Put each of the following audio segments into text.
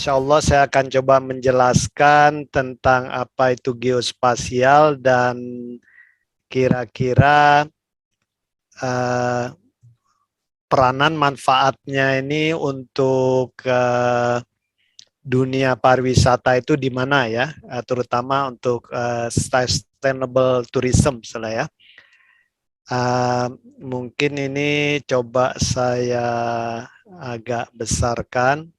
Insya Allah saya akan coba menjelaskan tentang apa itu geospasial dan kira-kira uh, peranan manfaatnya ini untuk dunia pariwisata itu di mana ya, terutama untuk sustainable tourism misalnya ya. Mungkin ini coba saya agak besarkan.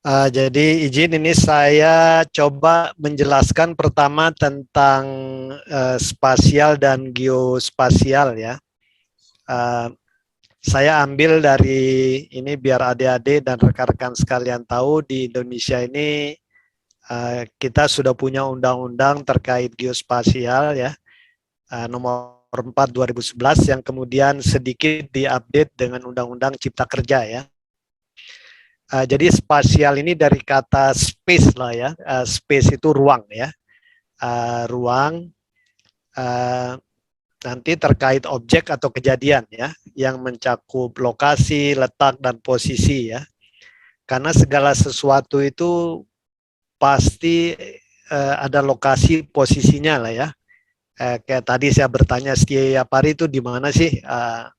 Jadi izin ini saya coba menjelaskan pertama tentang spasial dan geospasial ya. Saya ambil dari ini biar adik-adik dan rekan-rekan sekalian tahu di Indonesia ini kita sudah punya undang-undang terkait geospasial ya, nomor 4 2011 yang kemudian sedikit diupdate dengan Undang-Undang Cipta Kerja ya. Jadi spasial ini dari kata space lah ya, space itu ruang ya, ruang nanti terkait objek atau kejadian ya, yang mencakup lokasi, letak dan posisi ya. Karena segala sesuatu itu pasti ada lokasi posisinya lah ya. Kayak tadi saya bertanya setiap hari itu di mana sih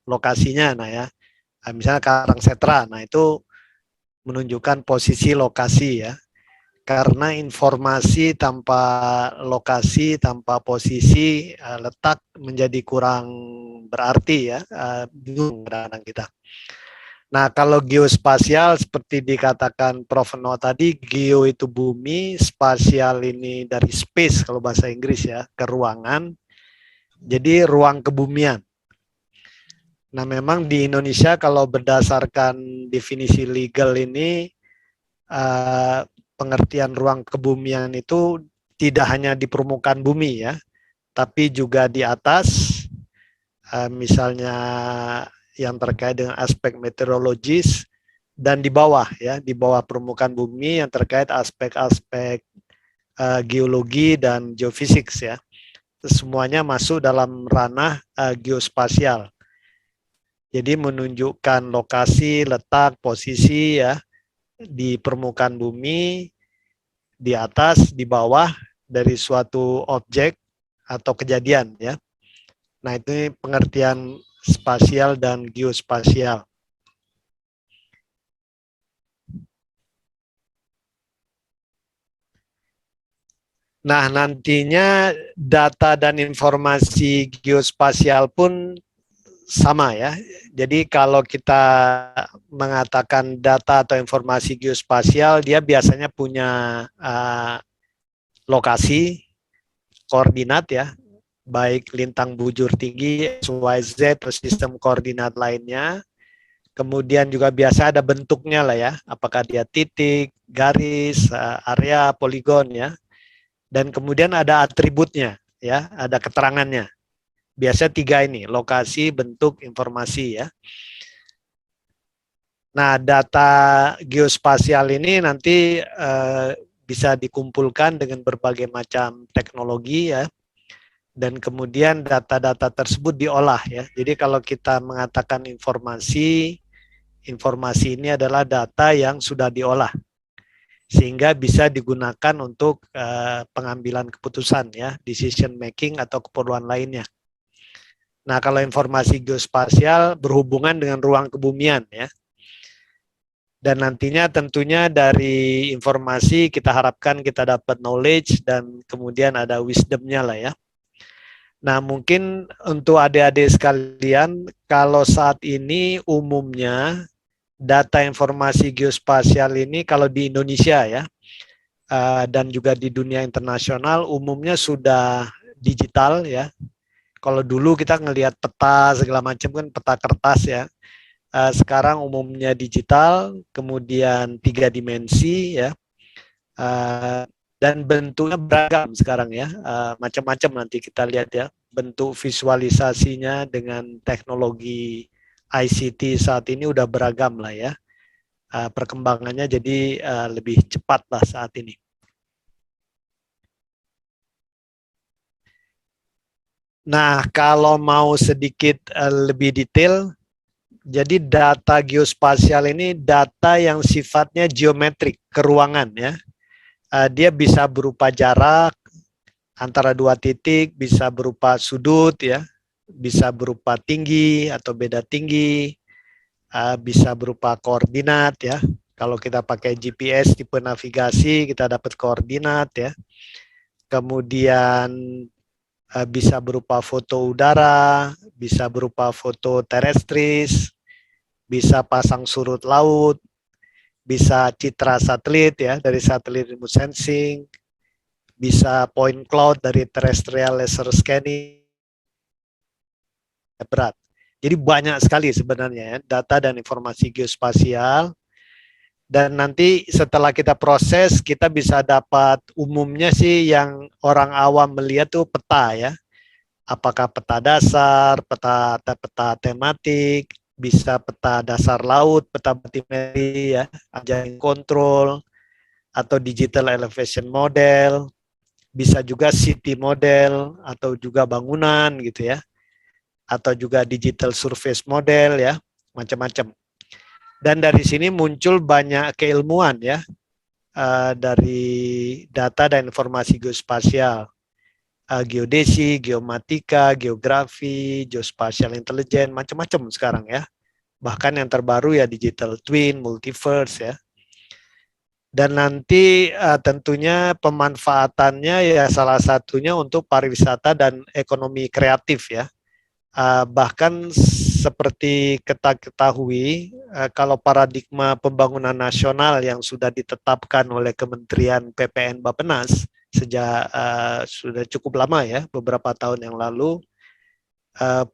lokasinya, nah ya, misalnya Karangsetra, nah itu menunjukkan posisi lokasi ya. Karena informasi tanpa lokasi, tanpa posisi, letak menjadi kurang berarti ya, bingung kadang-kadang kita. Nah, kalau geospasial seperti dikatakan Prof. Noah tadi, geo itu bumi, spasial ini dari space kalau bahasa Inggris ya, ke ruangan. Jadi ruang kebumian. Nah, memang di Indonesia kalau berdasarkan definisi legal ini, pengertian ruang kebumian itu tidak hanya di permukaan bumi ya, tapi juga di atas, misalnya yang terkait dengan aspek meteorologis, dan di bawah ya, di bawah permukaan bumi yang terkait aspek-aspek geologi dan geofisik ya. Semuanya masuk dalam ranah geospasial. Jadi menunjukkan lokasi, letak, posisi ya di permukaan bumi, di atas, di bawah dari suatu objek atau kejadian ya. Nah, itu pengertian spasial dan geospasial. Nah, nantinya data dan informasi geospasial pun sama ya. Jadi kalau kita mengatakan data atau informasi geospasial, dia biasanya punya lokasi, koordinat ya, baik lintang bujur tinggi, XYZ, atau sistem koordinat lainnya. Kemudian juga biasa ada bentuknya lah ya, apakah dia titik, garis, area, poligon ya. Dan kemudian ada atributnya ya, ada keterangannya. Biasa 3 ini, lokasi, bentuk, informasi ya. Nah, data geospasial ini nanti bisa dikumpulkan dengan berbagai macam teknologi ya. Dan kemudian data-data tersebut diolah ya. Jadi kalau kita mengatakan informasi, informasi ini adalah data yang sudah diolah sehingga bisa digunakan untuk pengambilan keputusan ya, decision making atau keperluan lainnya. Nah, kalau informasi geospasial berhubungan dengan ruang kebumian ya. Dan nantinya tentunya dari informasi kita harapkan kita dapat knowledge dan kemudian ada wisdomnya lah ya. Nah, mungkin untuk adik-adik sekalian, kalau saat ini umumnya data informasi geospasial ini kalau di Indonesia ya, dan juga di dunia internasional umumnya sudah digital ya. Kalau dulu kita ngelihat peta segala macam kan peta kertas ya. Sekarang umumnya digital, kemudian 3 dimensi ya. Dan bentuknya beragam sekarang ya, macam-macam nanti kita lihat ya, bentuk visualisasinya dengan teknologi ICT saat ini udah beragam lah ya, perkembangannya jadi lebih cepat lah saat ini. Nah, kalau mau sedikit lebih detail, Jadi data geospasial ini data yang sifatnya geometrik, keruangan ya. Dia bisa berupa jarak antara dua titik, bisa berupa sudut ya, bisa berupa tinggi atau beda tinggi, bisa berupa koordinat ya. Kalau kita pakai GPS tipe navigasi, kita dapat koordinat ya. Kemudian bisa berupa foto udara, bisa berupa foto terestris, bisa pasang surut laut, bisa citra satelit ya dari satelit remote sensing, bisa point cloud dari terrestrial laser scanning, berat. Jadi banyak sekali sebenarnya ya, data dan informasi geospasial. Dan nanti setelah kita proses, kita bisa dapat umumnya sih yang orang awam melihat tuh peta ya. Apakah peta dasar, peta tematik, bisa peta dasar laut, peta batimetri ya, jaring kontrol, atau digital elevation model, bisa juga city model, atau juga bangunan gitu ya, atau juga digital surface model ya, macam-macam. Dan dari sini muncul banyak keilmuan ya, dari data dan informasi geospasial, geodesi, geomatika, geografi, geospatial intelligence, macam-macam sekarang ya. Bahkan yang terbaru ya digital twin, multiverse ya. Dan nanti tentunya pemanfaatannya ya salah satunya untuk pariwisata dan ekonomi kreatif ya. Bahkan seperti kita ketahui, kalau paradigma pembangunan nasional yang sudah ditetapkan oleh Kementerian PPN Bappenas sejak sudah cukup lama ya, beberapa tahun yang lalu,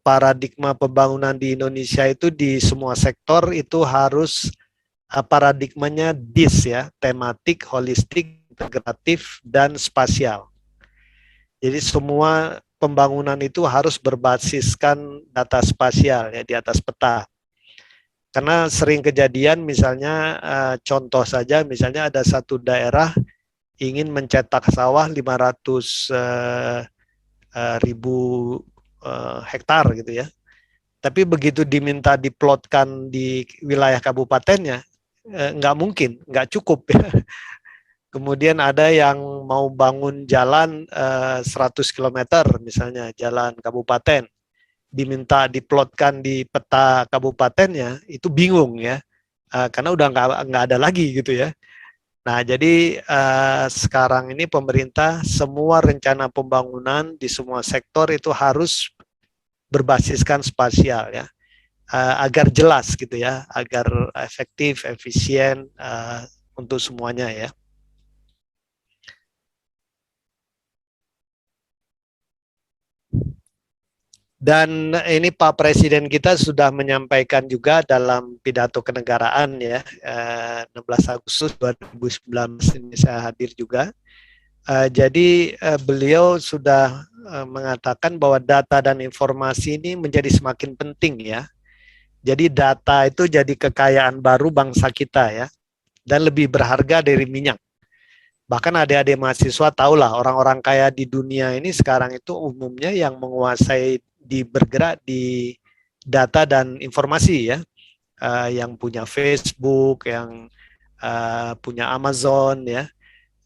paradigma pembangunan di Indonesia itu di semua sektor itu harus paradigmanya DIS ya, tematik, holistik, integratif, dan spasial. Jadi semua pembangunan itu harus berbasiskan data spasial ya di atas peta. Karena sering kejadian misalnya contoh saja misalnya ada satu daerah ingin mencetak sawah 500 ribu hektar gitu ya. Tapi begitu diminta diplotkan di wilayah kabupatennya, nggak mungkin, nggak cukup ya. Kemudian ada yang mau bangun jalan 100 km misalnya, jalan kabupaten. Diminta diplotkan di peta kabupatennya, itu bingung ya. Karena udah nggak ada lagi gitu ya. Nah, jadi sekarang ini pemerintah semua rencana pembangunan di semua sektor itu harus berbasiskan spasial ya. Agar jelas gitu ya, agar efektif, efisien untuk semuanya ya. Dan ini Pak Presiden kita sudah menyampaikan juga dalam pidato kenegaraan ya, 16 Agustus 2019 ini saya hadir juga. Jadi beliau sudah mengatakan bahwa data dan informasi ini menjadi semakin penting ya. Jadi data itu jadi kekayaan baru bangsa kita ya, dan lebih berharga dari minyak. Bahkan adik-adik mahasiswa tahulah orang-orang kaya di dunia ini sekarang itu umumnya yang menguasai bergerak di data dan informasi ya, yang punya Facebook, yang punya Amazon ya,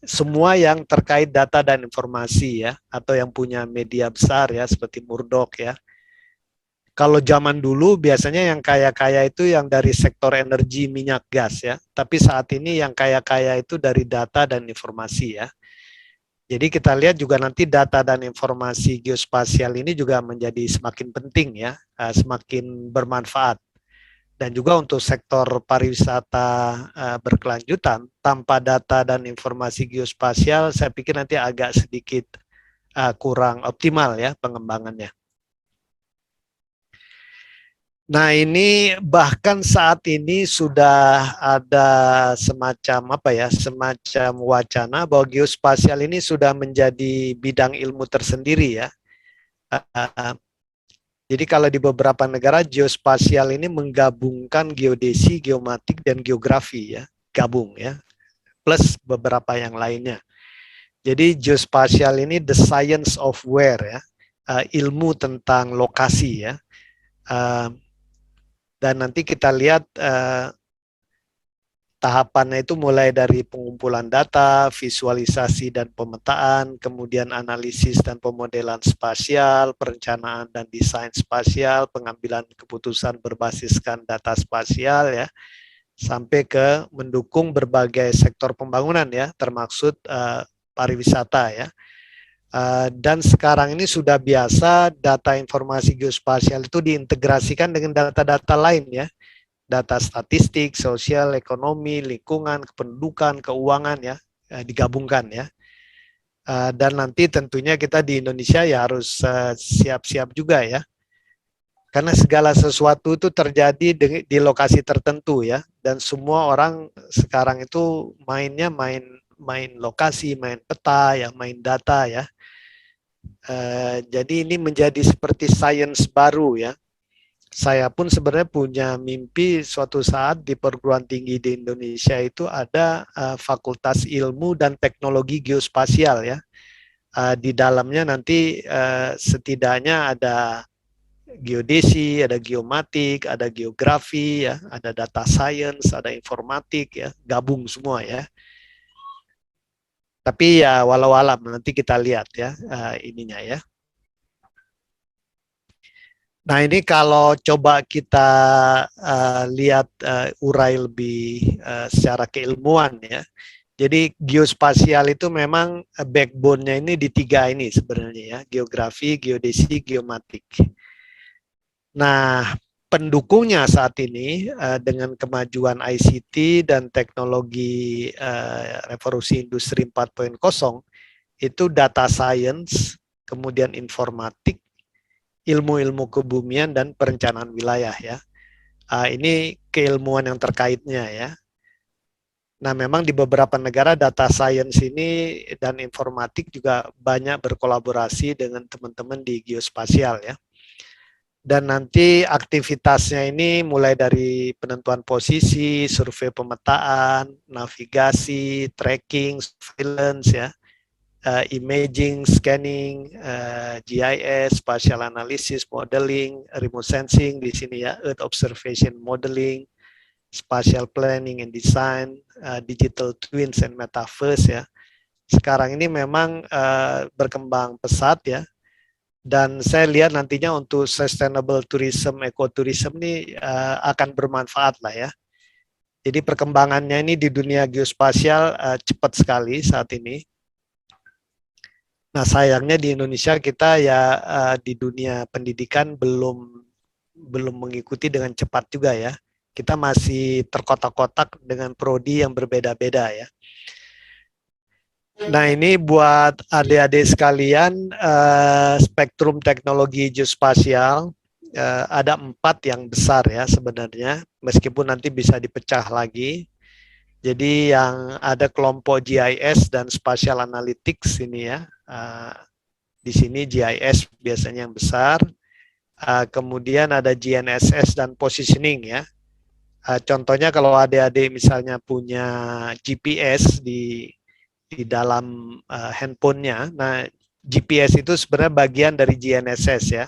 semua yang terkait data dan informasi ya, atau yang punya media besar ya seperti Murdoch ya. Kalau zaman dulu biasanya yang kaya-kaya itu yang dari sektor energi, minyak, gas ya. Tapi saat ini yang kaya-kaya itu dari data dan informasi ya. Jadi kita lihat juga nanti data dan informasi geospasial ini juga menjadi semakin penting ya, semakin bermanfaat. Dan juga untuk sektor pariwisata berkelanjutan, tanpa data dan informasi geospasial, saya pikir nanti agak sedikit kurang optimal ya pengembangannya. Nah ini bahkan saat ini sudah ada semacam apa ya, semacam wacana bahwa geospasial ini sudah menjadi bidang ilmu tersendiri ya. Jadi kalau di beberapa negara geospasial ini menggabungkan geodesi, geomatik, dan geografi ya, gabung ya, plus beberapa yang lainnya. Jadi geospasial ini the science of where ya, ilmu tentang lokasi ya. Dan nanti kita lihat tahapannya itu mulai dari pengumpulan data, visualisasi dan pemetaan, kemudian analisis dan pemodelan spasial, perencanaan dan desain spasial, pengambilan keputusan berbasiskan data spasial ya, sampai ke mendukung berbagai sektor pembangunan ya, termaksud pariwisata ya. Dan sekarang ini sudah biasa data informasi geospasial itu diintegrasikan dengan data-data lain ya, data statistik, sosial, ekonomi, lingkungan, kependudukan, keuangan ya, digabungkan ya. Dan nanti tentunya kita di Indonesia ya harus siap-siap juga ya. Karena segala sesuatu itu terjadi di lokasi tertentu ya, dan semua orang sekarang itu mainnya main lokasi, main peta ya, main data ya. Jadi ini menjadi seperti sains baru ya. Saya pun sebenarnya punya mimpi suatu saat di perguruan tinggi di Indonesia itu ada Fakultas Ilmu dan Teknologi Geospasial ya. Di dalamnya nanti setidaknya ada geodesi, ada geomatik, ada geografi ya, ada data science, ada informatik ya, gabung semua ya. Tapi ya walau alam nanti kita lihat ya ininya ya. Nah ini kalau coba kita lihat urai lebih secara keilmuan ya. Jadi geospasial itu memang backbone-nya ini di tiga ini sebenarnya ya, geografi, geodesi, geomatik. Nah pendukungnya saat ini dengan kemajuan ICT dan teknologi revolusi industri 4.0 itu data science, kemudian informatik, ilmu-ilmu kebumian dan perencanaan wilayah ya. Ini keilmuan yang terkaitnya ya. Nah, memang di beberapa negara data science ini dan informatik juga banyak berkolaborasi dengan teman-teman di geospasial ya. Dan nanti aktivitasnya ini mulai dari penentuan posisi, survei pemetaan, navigasi, tracking, surveillance ya, imaging, scanning, GIS, spatial analysis, modeling, remote sensing di sini ya, earth observation modeling, spatial planning and design, digital twins and metaverse ya. Sekarang ini memang berkembang pesat ya. Dan saya lihat nantinya untuk sustainable tourism, ecotourism ini akan bermanfaat lah ya. Jadi perkembangannya ini di dunia geospasial cepat sekali saat ini. Nah sayangnya di Indonesia kita ya di dunia pendidikan belum mengikuti dengan cepat juga ya. Kita masih terkotak-kotak dengan prodi yang berbeda-beda ya. Nah ini buat adik-adik sekalian spektrum teknologi geospasial ada 4 yang besar ya sebenarnya, meskipun nanti bisa dipecah lagi. Jadi yang ada kelompok GIS dan Spatial Analytics ini ya. Di sini GIS biasanya yang besar. Kemudian ada GNSS dan positioning ya. Contohnya kalau adik-adik misalnya punya GPS di dalam handphonenya. Nah, GPS itu sebenarnya bagian dari GNSS ya.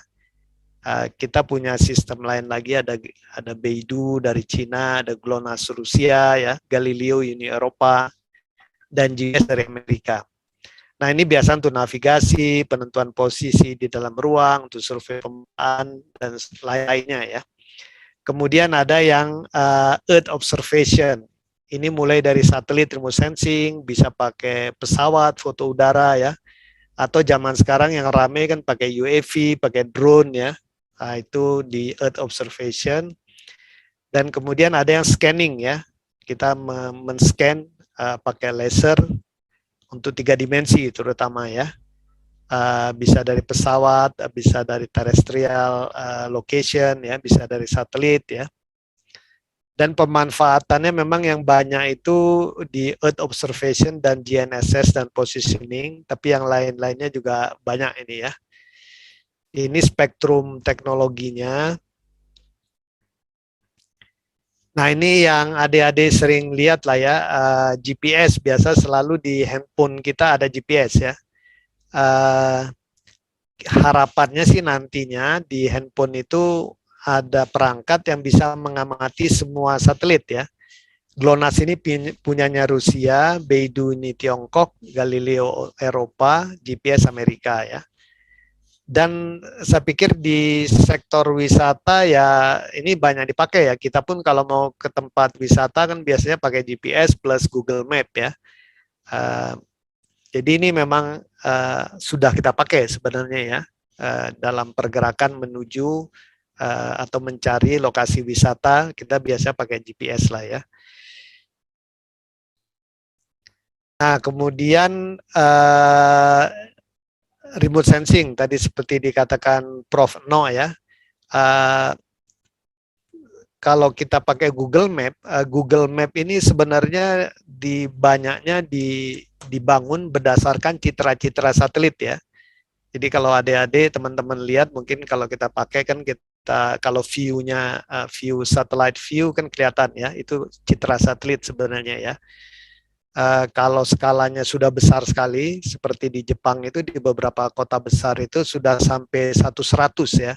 Kita punya sistem lain lagi, ada Beidou dari Cina, ada GLONASS Rusia ya, Galileo Uni Eropa, dan GPS dari Amerika. Nah ini biasa untuk navigasi, penentuan posisi di dalam ruang, untuk survei pemetaan dan lainnya ya. Kemudian ada yang Earth Observation. Ini mulai dari satelit remote sensing, bisa pakai pesawat, foto udara ya, atau zaman sekarang yang ramai kan pakai UAV, pakai drone ya. Nah, itu di Earth Observation. Dan kemudian ada yang scanning ya. Kita men-scan pakai laser untuk 3 dimensi terutama ya. Bisa dari pesawat, bisa dari terrestrial location ya, bisa dari satelit ya. Dan pemanfaatannya memang yang banyak itu di Earth Observation dan GNSS dan positioning, tapi yang lain-lainnya juga banyak ini ya. Ini spektrum teknologinya. Nah ini yang adik-adik sering lihat lah ya, GPS biasa selalu di handphone kita ada GPS ya. Harapannya sih nantinya di handphone itu ada perangkat yang bisa mengamati semua satelit ya. GLONASS ini punyanya Rusia, Beidou ini Tiongkok, Galileo Eropa, GPS Amerika ya. Dan saya pikir di sektor wisata ya ini banyak dipakai ya. Kita pun kalau mau ke tempat wisata kan biasanya pakai GPS plus Google Map ya. Jadi ini memang sudah kita pakai sebenarnya ya dalam pergerakan menuju atau mencari lokasi wisata, kita biasa pakai GPS lah ya. Nah, kemudian remote sensing tadi seperti dikatakan Prof. No ya. Kalau kita pakai Google Map ini sebenarnya banyaknya dibangun berdasarkan citra-citra satelit ya. Jadi kalau adik-adik teman-teman lihat, mungkin kalau kita pakai kan kita kalau view-nya view satellite view kan kelihatan ya, itu citra satelit sebenarnya ya. Kalau skalanya sudah besar sekali, seperti di Jepang itu di beberapa kota besar itu sudah sampai 1/100 ya.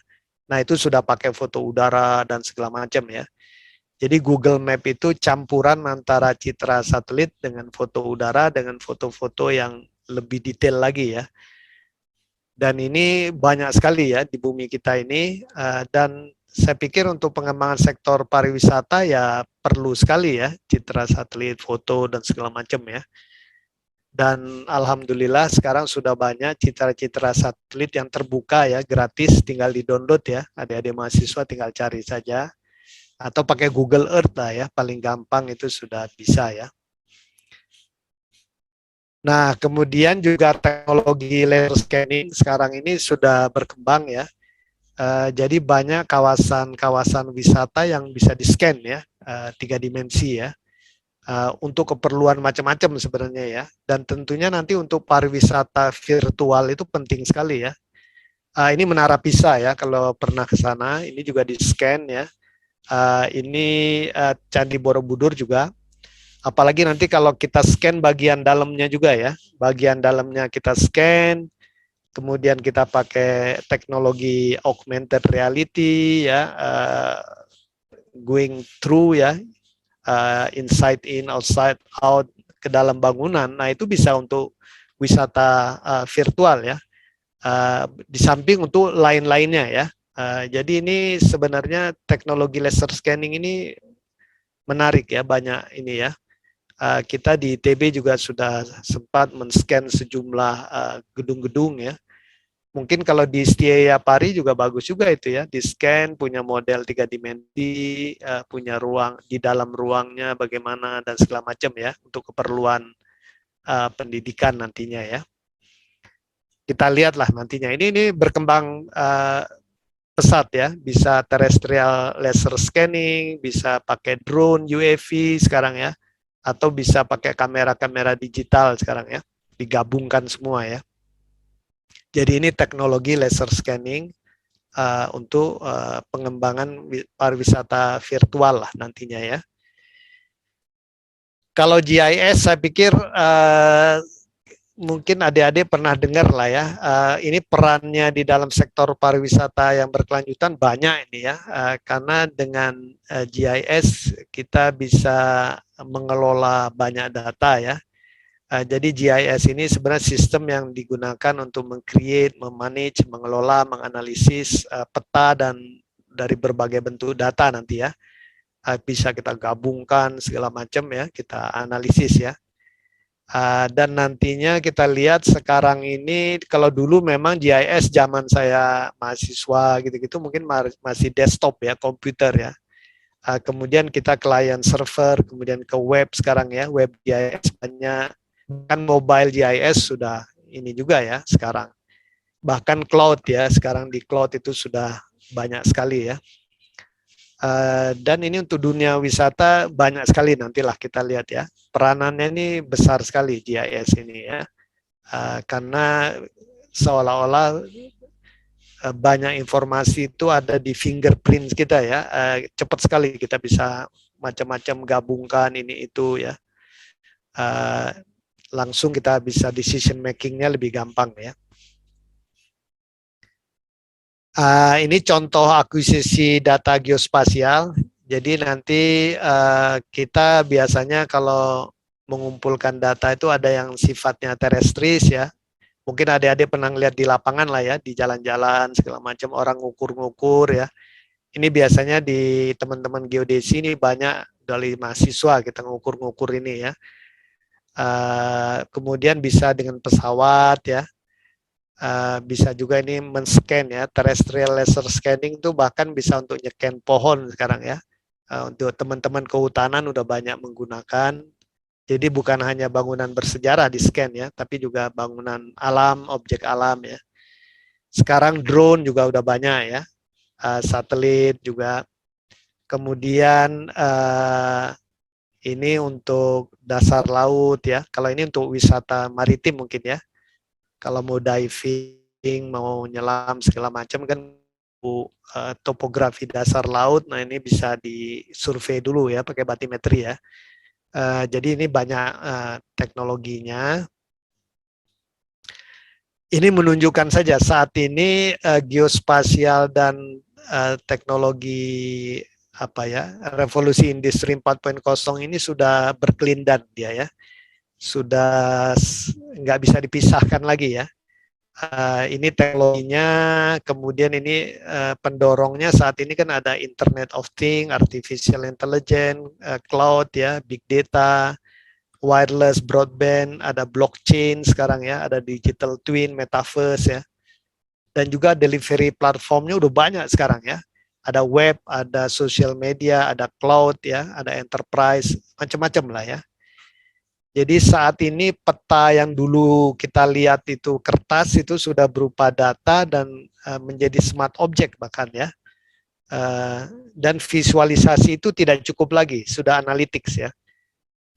Nah itu sudah pakai foto udara dan segala macam ya. Jadi Google Map itu campuran antara citra satelit dengan foto udara dengan foto-foto yang lebih detail lagi ya. Dan ini banyak sekali ya di bumi kita ini. Dan saya pikir untuk pengembangan sektor pariwisata ya perlu sekali ya citra satelit, foto dan segala macam ya. Dan alhamdulillah sekarang sudah banyak citra-citra satelit yang terbuka ya, gratis, tinggal di-download ya. Adik-adik mahasiswa tinggal cari saja. Atau pakai Google Earth lah ya, paling gampang itu sudah bisa ya. Nah, kemudian juga teknologi laser scanning sekarang ini sudah berkembang ya. Jadi banyak kawasan-kawasan wisata yang bisa di-scan ya, 3 dimensi ya. Untuk keperluan macam-macam sebenarnya ya. Dan tentunya nanti untuk pariwisata virtual itu penting sekali ya. Ini Menara Pisa ya, kalau pernah ke sana, ini juga di-scan ya. Ini Candi Borobudur juga. Apalagi nanti kalau kita scan bagian dalamnya juga ya. Bagian dalamnya kita scan, kemudian kita pakai teknologi augmented reality ya, going through ya, inside in, outside out, ke dalam bangunan. Nah itu bisa untuk wisata virtual ya. Di samping untuk lain-lainnya ya. Jadi ini sebenarnya teknologi laser scanning ini menarik ya, banyak ini ya. Kita di ITB juga sudah sempat men-scan sejumlah gedung-gedung ya. Mungkin kalau di Setia Pari juga bagus juga itu ya, di-scan, punya model 3 dimensi, punya ruang, di dalam ruangnya bagaimana dan segala macam ya, untuk keperluan pendidikan nantinya ya. Kita lihatlah nantinya, ini berkembang pesat ya, bisa terrestrial laser scanning, bisa pakai drone, UAV sekarang ya, atau bisa pakai kamera-kamera digital sekarang ya, digabungkan semua ya. Jadi ini teknologi laser scanning untuk pengembangan pariwisata virtual lah nantinya ya. Kalau GIS saya pikir mungkin adik-adik pernah dengar lah ya, ini perannya di dalam sektor pariwisata yang berkelanjutan banyak ini ya, karena dengan GIS kita bisa mengelola banyak data ya. Jadi GIS ini sebenarnya sistem yang digunakan untuk meng-create, memanage, mengelola, menganalisis peta dan dari berbagai bentuk data nanti ya. Bisa kita gabungkan segala macam ya, kita analisis ya. Dan nantinya kita lihat sekarang ini, kalau dulu memang GIS zaman saya mahasiswa gitu-gitu mungkin masih desktop ya, komputer ya. Kemudian kita client server, kemudian ke web sekarang ya, web GIS banyak, kan mobile GIS sudah ini juga ya sekarang. Bahkan cloud ya, sekarang di cloud itu sudah banyak sekali ya. Dan ini untuk dunia wisata banyak sekali, nantilah kita lihat ya. Peranannya ini besar sekali GIS ini ya. Karena seolah-olah banyak informasi itu ada di fingerprint kita ya. Cepat sekali kita bisa macam-macam gabungkan ini itu ya. Langsung kita bisa decision makingnya lebih gampang ya. Ini contoh akuisisi data geospasial. Jadi nanti kita biasanya kalau mengumpulkan data itu ada yang sifatnya terestris ya. Mungkin adik-adik pernah lihat di lapangan lah ya, di jalan-jalan segala macam orang ngukur-ngukur ya. Ini biasanya di teman-teman geodesi ini banyak dari mahasiswa kita ngukur-ngukur ini ya. Kemudian bisa dengan pesawat ya. Bisa juga ini men-scan ya, terrestrial laser scanning itu bahkan bisa untuk nyekan pohon sekarang ya. Untuk teman-teman kehutanan udah banyak menggunakan. Jadi bukan hanya bangunan bersejarah di scan ya, tapi juga bangunan alam, objek alam ya. Sekarang drone juga udah banyak ya, satelit juga. Kemudian ini untuk dasar laut ya. Kalau ini untuk wisata maritim mungkin ya. Kalau mau diving, mau nyelam segala macam kan topografi dasar laut. Nah ini bisa disurvei dulu ya pakai batimetri ya. Jadi ini banyak teknologinya. Ini menunjukkan saja saat ini geospasial dan teknologi apa ya, revolusi industri 4.0 ini sudah berkelindan dia ya, sudah nggak bisa dipisahkan lagi ya. Ini teknologinya, kemudian ini pendorongnya saat ini kan ada Internet of Things, Artificial Intelligence, Cloud ya, Big Data, wireless, broadband, ada blockchain sekarang ya, ada digital twin, metaverse ya, dan juga delivery platformnya udah banyak sekarang ya. Ada web, ada social media, ada cloud ya, ada enterprise, macam-macam lah ya. Jadi saat ini peta yang dulu kita lihat itu kertas itu sudah berupa data dan menjadi smart object bahkan ya. Dan visualisasi itu tidak cukup lagi, sudah analytics ya.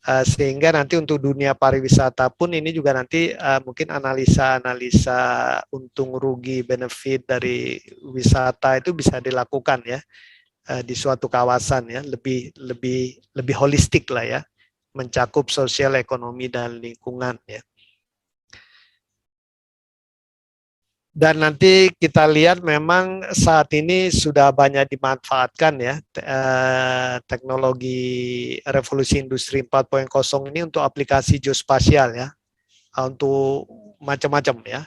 Sehingga nanti untuk dunia pariwisata pun ini juga nanti mungkin analisa-analisa untung rugi benefit dari wisata itu bisa dilakukan ya di suatu kawasan ya, lebih holistik lah ya, mencakup sosial, ekonomi dan lingkungan ya. Dan nanti kita lihat memang saat ini sudah banyak dimanfaatkan ya teknologi revolusi industri 4.0 ini untuk aplikasi geospasial ya, untuk macam-macam ya,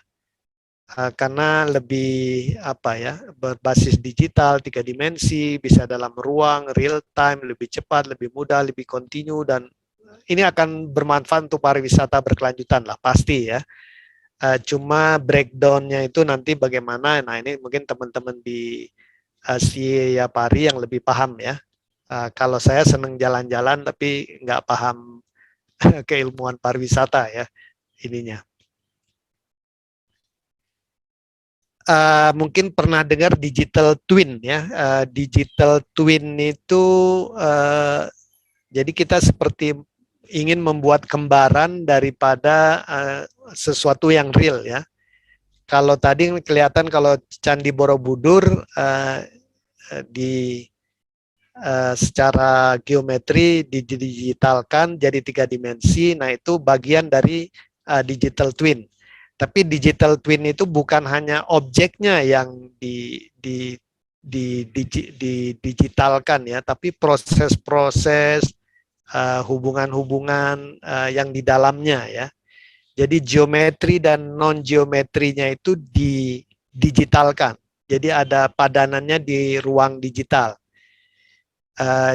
karena lebih apa ya, berbasis digital, 3 dimensi, bisa dalam ruang, real time, lebih cepat, lebih mudah, lebih kontinu, dan ini akan bermanfaat untuk pariwisata berkelanjutan lah pasti ya. Cuma breakdown-nya itu nanti bagaimana, nah ini mungkin teman-teman di CIA Pari yang lebih paham ya. Kalau saya senang jalan-jalan tapi nggak paham keilmuan pariwisata ya ininya. Mungkin pernah dengar digital twin ya. Digital twin itu jadi kita seperti ingin membuat gambaran daripada sesuatu yang real ya. Kalau tadi kelihatan kalau Candi Borobudur secara geometri didigitalkan jadi 3 dimensi, nah itu bagian dari digital twin. Tapi digital twin itu bukan hanya objeknya yang didigitalkan ya, tapi proses-proses hubungan-hubungan yang di dalamnya ya. Jadi geometri dan non geometrinya itu didigitalkan. Jadi ada padanannya di ruang digital.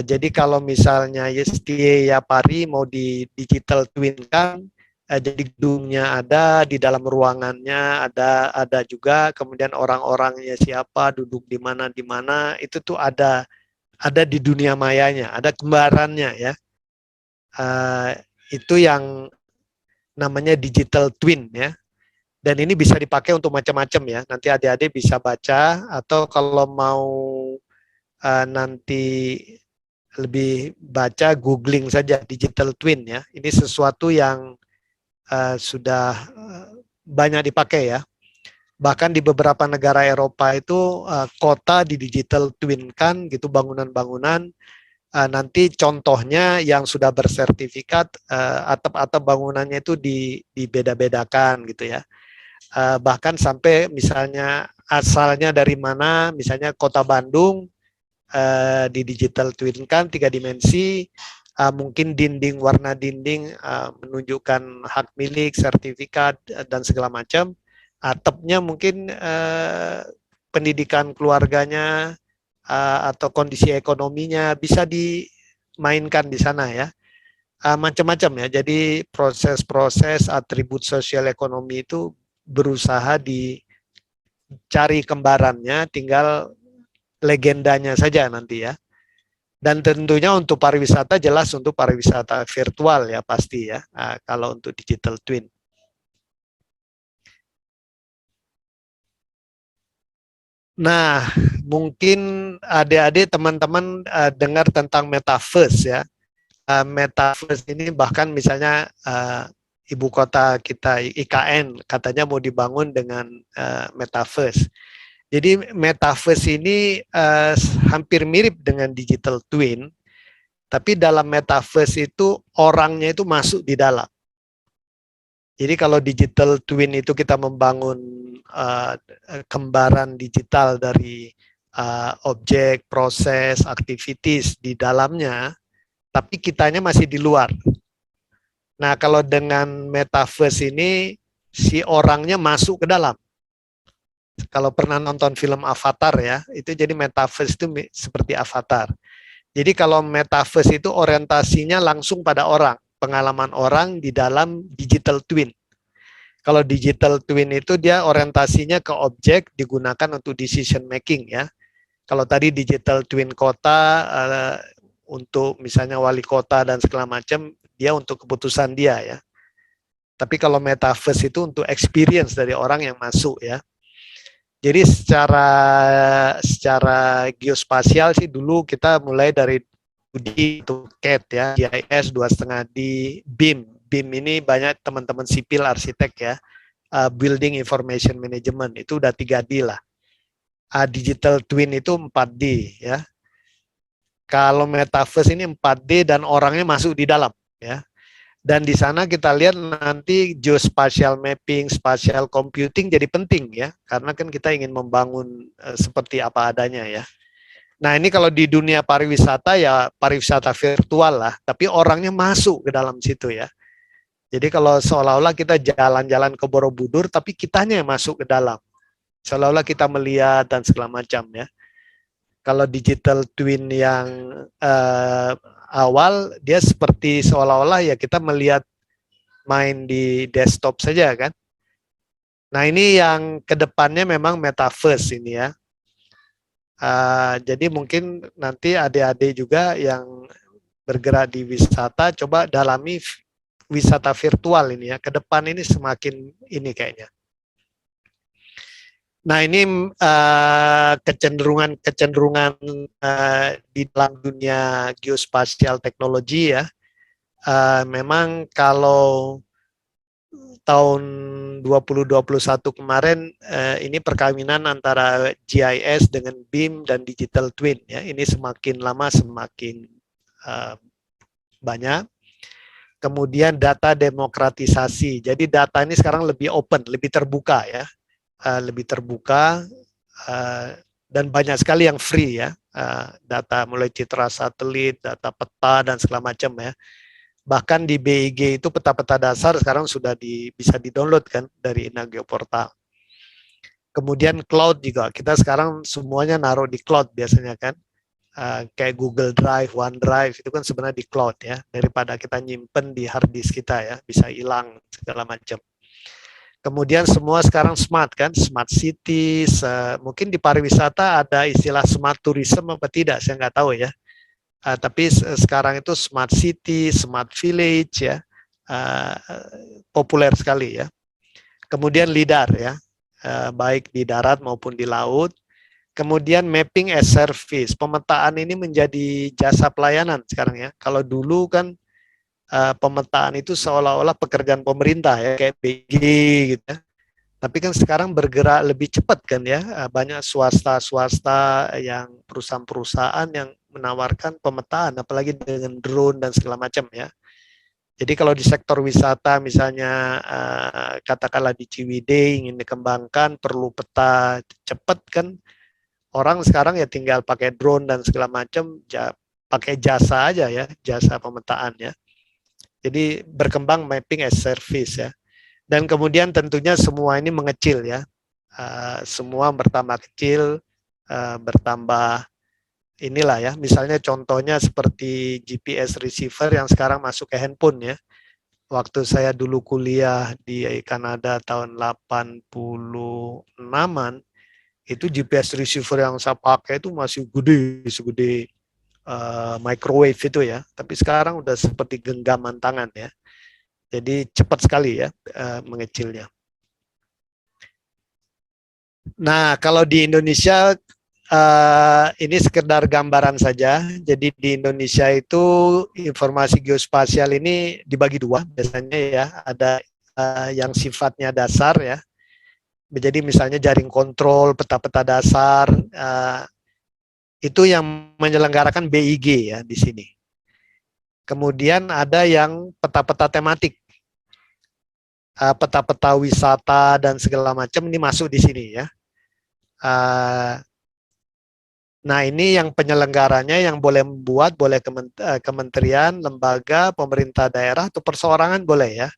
Jadi kalau misalnya STA Yapari mau di digital twin kan, jadi gedungnya ada, di dalam ruangannya ada juga, kemudian orang-orangnya siapa, duduk di mana itu tuh ada di dunia mayanya, ada gambarannya ya. Itu yang namanya digital twin ya. Dan ini bisa dipakai untuk macam-macam ya. Nanti adik-adik bisa baca, atau kalau mau nanti lebih baca, googling saja digital twin ya. Ini sesuatu yang sudah banyak dipakai ya. Bahkan di beberapa negara Eropa itu kota di digital twin kan gitu, bangunan-bangunan. Nanti contohnya yang sudah bersertifikat, atap-atap bangunannya itu dibeda-bedakan gitu ya. Bahkan sampai misalnya asalnya dari mana, misalnya kota Bandung, di digital twin kan 3 dimensi, mungkin dinding, warna dinding menunjukkan hak milik, sertifikat, dan segala macam. Atapnya mungkin pendidikan keluarganya atau kondisi ekonominya bisa dimainkan di sana ya. Macam-macam ya. Jadi proses-proses atribut sosial ekonomi itu berusaha dicari kembarannya, tinggal legendanya saja nanti ya. Dan tentunya untuk pariwisata jelas untuk pariwisata virtual ya pasti ya. Kalau untuk digital twin. Nah, mungkin adik-adik teman-teman dengar tentang metaverse ya. Metaverse ini bahkan misalnya ibu kota kita IKN katanya mau dibangun dengan metaverse. Jadi metaverse ini hampir mirip dengan digital twin, tapi dalam metaverse itu orangnya itu masuk di dalam. Jadi kalau digital twin itu kita membangun kembaran digital dari objek, proses, activities di dalamnya, tapi kitanya masih di luar. Nah, kalau dengan metaverse ini si orangnya masuk ke dalam. Kalau pernah nonton film Avatar ya, itu jadi metaverse itu seperti Avatar. Jadi kalau metaverse itu orientasinya langsung pada orang, pengalaman orang di dalam digital twin. Kalau digital twin itu dia orientasinya ke objek, digunakan untuk decision making ya. Kalau tadi digital twin kota untuk misalnya wali kota dan segala macam, dia untuk keputusan dia ya. Tapi kalau metaverse itu untuk experience dari orang yang masuk ya. Jadi secara geospasial sih dulu kita mulai dari 2D itu CAD ya, GIS 2,5D, BIM. BIM ini banyak teman-teman sipil arsitek ya, Building Information Management itu udah 3D lah. Digital Twin itu 4D ya. Kalau metaverse ini 4D dan orangnya masuk di dalam ya. Dan di sana kita lihat nanti geospatial mapping, spatial computing jadi penting ya, karena kan kita ingin membangun seperti apa adanya ya. Nah ini kalau di dunia pariwisata ya pariwisata virtual lah, tapi orangnya masuk ke dalam situ ya. Jadi kalau seolah-olah kita jalan-jalan ke Borobudur, tapi kitanya yang masuk ke dalam. Seolah-olah kita melihat dan segala macam ya. Kalau digital twin yang awal dia seperti seolah-olah ya kita melihat main di desktop saja kan. Nah ini yang kedepannya memang metaverse ini ya. Jadi mungkin nanti adik-adik juga yang bergerak di wisata coba dalami wisata virtual ini ya. Kedepan ini semakin ini kayaknya. Nah ini kecenderungan di dalam dunia geospatial teknologi ya. Memang kalau tahun 2021 kemarin ini perkawinan antara GIS dengan BIM dan digital twin ya. Ini semakin lama semakin banyak. Kemudian data demokratisasi. Jadi data ini sekarang lebih open, lebih terbuka ya. Lebih terbuka dan banyak sekali yang free ya, data mulai citra satelit, data peta dan segala macam ya. Bahkan di BIG itu peta-peta dasar sekarang sudah bisa di-download kan dari Inageoportal. Kemudian cloud juga, kita sekarang semuanya naruh di cloud biasanya kan, kayak Google Drive, OneDrive itu kan sebenarnya di cloud ya, daripada kita nyimpen di hard disk kita ya, bisa hilang segala macam. Kemudian semua sekarang smart kan, smart cities, mungkin di pariwisata ada istilah smart tourism apa tidak, saya nggak tahu ya. Tapi sekarang itu smart city, smart village ya, populer sekali ya. Kemudian LIDAR ya, baik di darat maupun di laut. Kemudian mapping as service, pemetaan ini menjadi jasa pelayanan sekarang ya. Kalau dulu kan pemetaan itu seolah-olah pekerjaan pemerintah ya kayak BG gitu ya. Tapi kan sekarang bergerak lebih cepat kan ya, banyak swasta yang perusahaan-perusahaan yang menawarkan pemetaan apalagi dengan drone dan segala macam ya. Jadi kalau di sektor wisata misalnya katakanlah di Ciwidey ingin dikembangkan perlu peta cepat kan, orang sekarang ya tinggal pakai drone dan segala macam, pakai jasa aja ya, jasa pemetaan ya. Jadi berkembang mapping as service ya. Dan kemudian tentunya semua ini mengecil ya, semua bertambah kecil, bertambah inilah ya, misalnya contohnya seperti GPS receiver yang sekarang masuk ke handphone ya. Waktu saya dulu kuliah di Kanada tahun 86-an, itu GPS receiver yang saya pakai itu masih gede, segede microwave itu ya. Tapi sekarang udah seperti genggaman tangan ya. Jadi cepat sekali ya mengecilnya. Nah, kalau di Indonesia ini sekedar gambaran saja. Jadi di Indonesia itu informasi geospasial ini dibagi dua biasanya ya. Ada yang sifatnya dasar ya. Jadi misalnya jaring kontrol, peta-peta dasar, itu yang menyelenggarakan BIG ya di sini. Kemudian ada yang peta-peta tematik, peta-peta wisata dan segala macam ini masuk di sini ya. Nah ini yang penyelenggaranya yang boleh membuat, boleh kementerian, lembaga, pemerintah daerah, atau perseorangan boleh ya.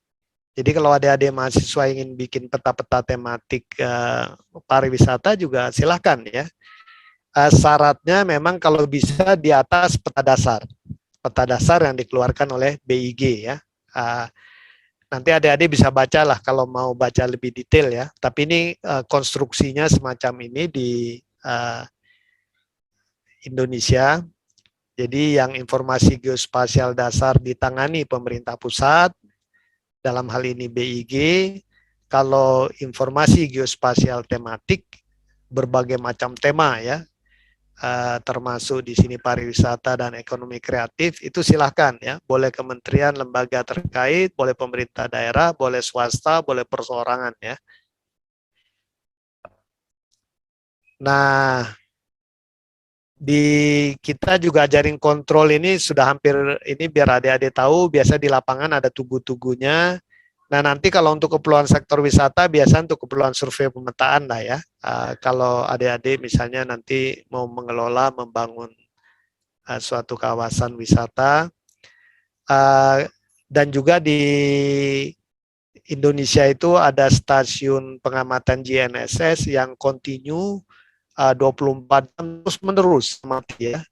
Jadi kalau adik-adik mahasiswa ingin bikin peta-peta tematik pariwisata juga silahkan ya. Syaratnya memang kalau bisa di atas peta dasar yang dikeluarkan oleh BIG ya. Nanti adik-adik bisa baca lah kalau mau baca lebih detail ya. Tapi ini konstruksinya semacam ini di Indonesia. Jadi yang informasi geospasial dasar ditangani pemerintah pusat, dalam hal ini BIG. Kalau informasi geospasial tematik, berbagai macam tema ya, termasuk di sini pariwisata dan ekonomi kreatif, itu silahkan ya, boleh kementerian, lembaga terkait, boleh pemerintah daerah, boleh swasta, boleh perseorangan ya. Nah, di kita juga jaring kontrol ini sudah hampir, ini biar adik-adik tahu, biasa di lapangan ada tugu-tugunya. Nah nanti kalau untuk keperluan sektor wisata, biasa untuk keperluan survei pemetaan lah ya. Kalau adik-adik misalnya nanti mau mengelola, membangun suatu kawasan wisata. Dan juga di Indonesia itu ada stasiun pengamatan GNSS yang kontinu 24 jam terus menerus mati ya.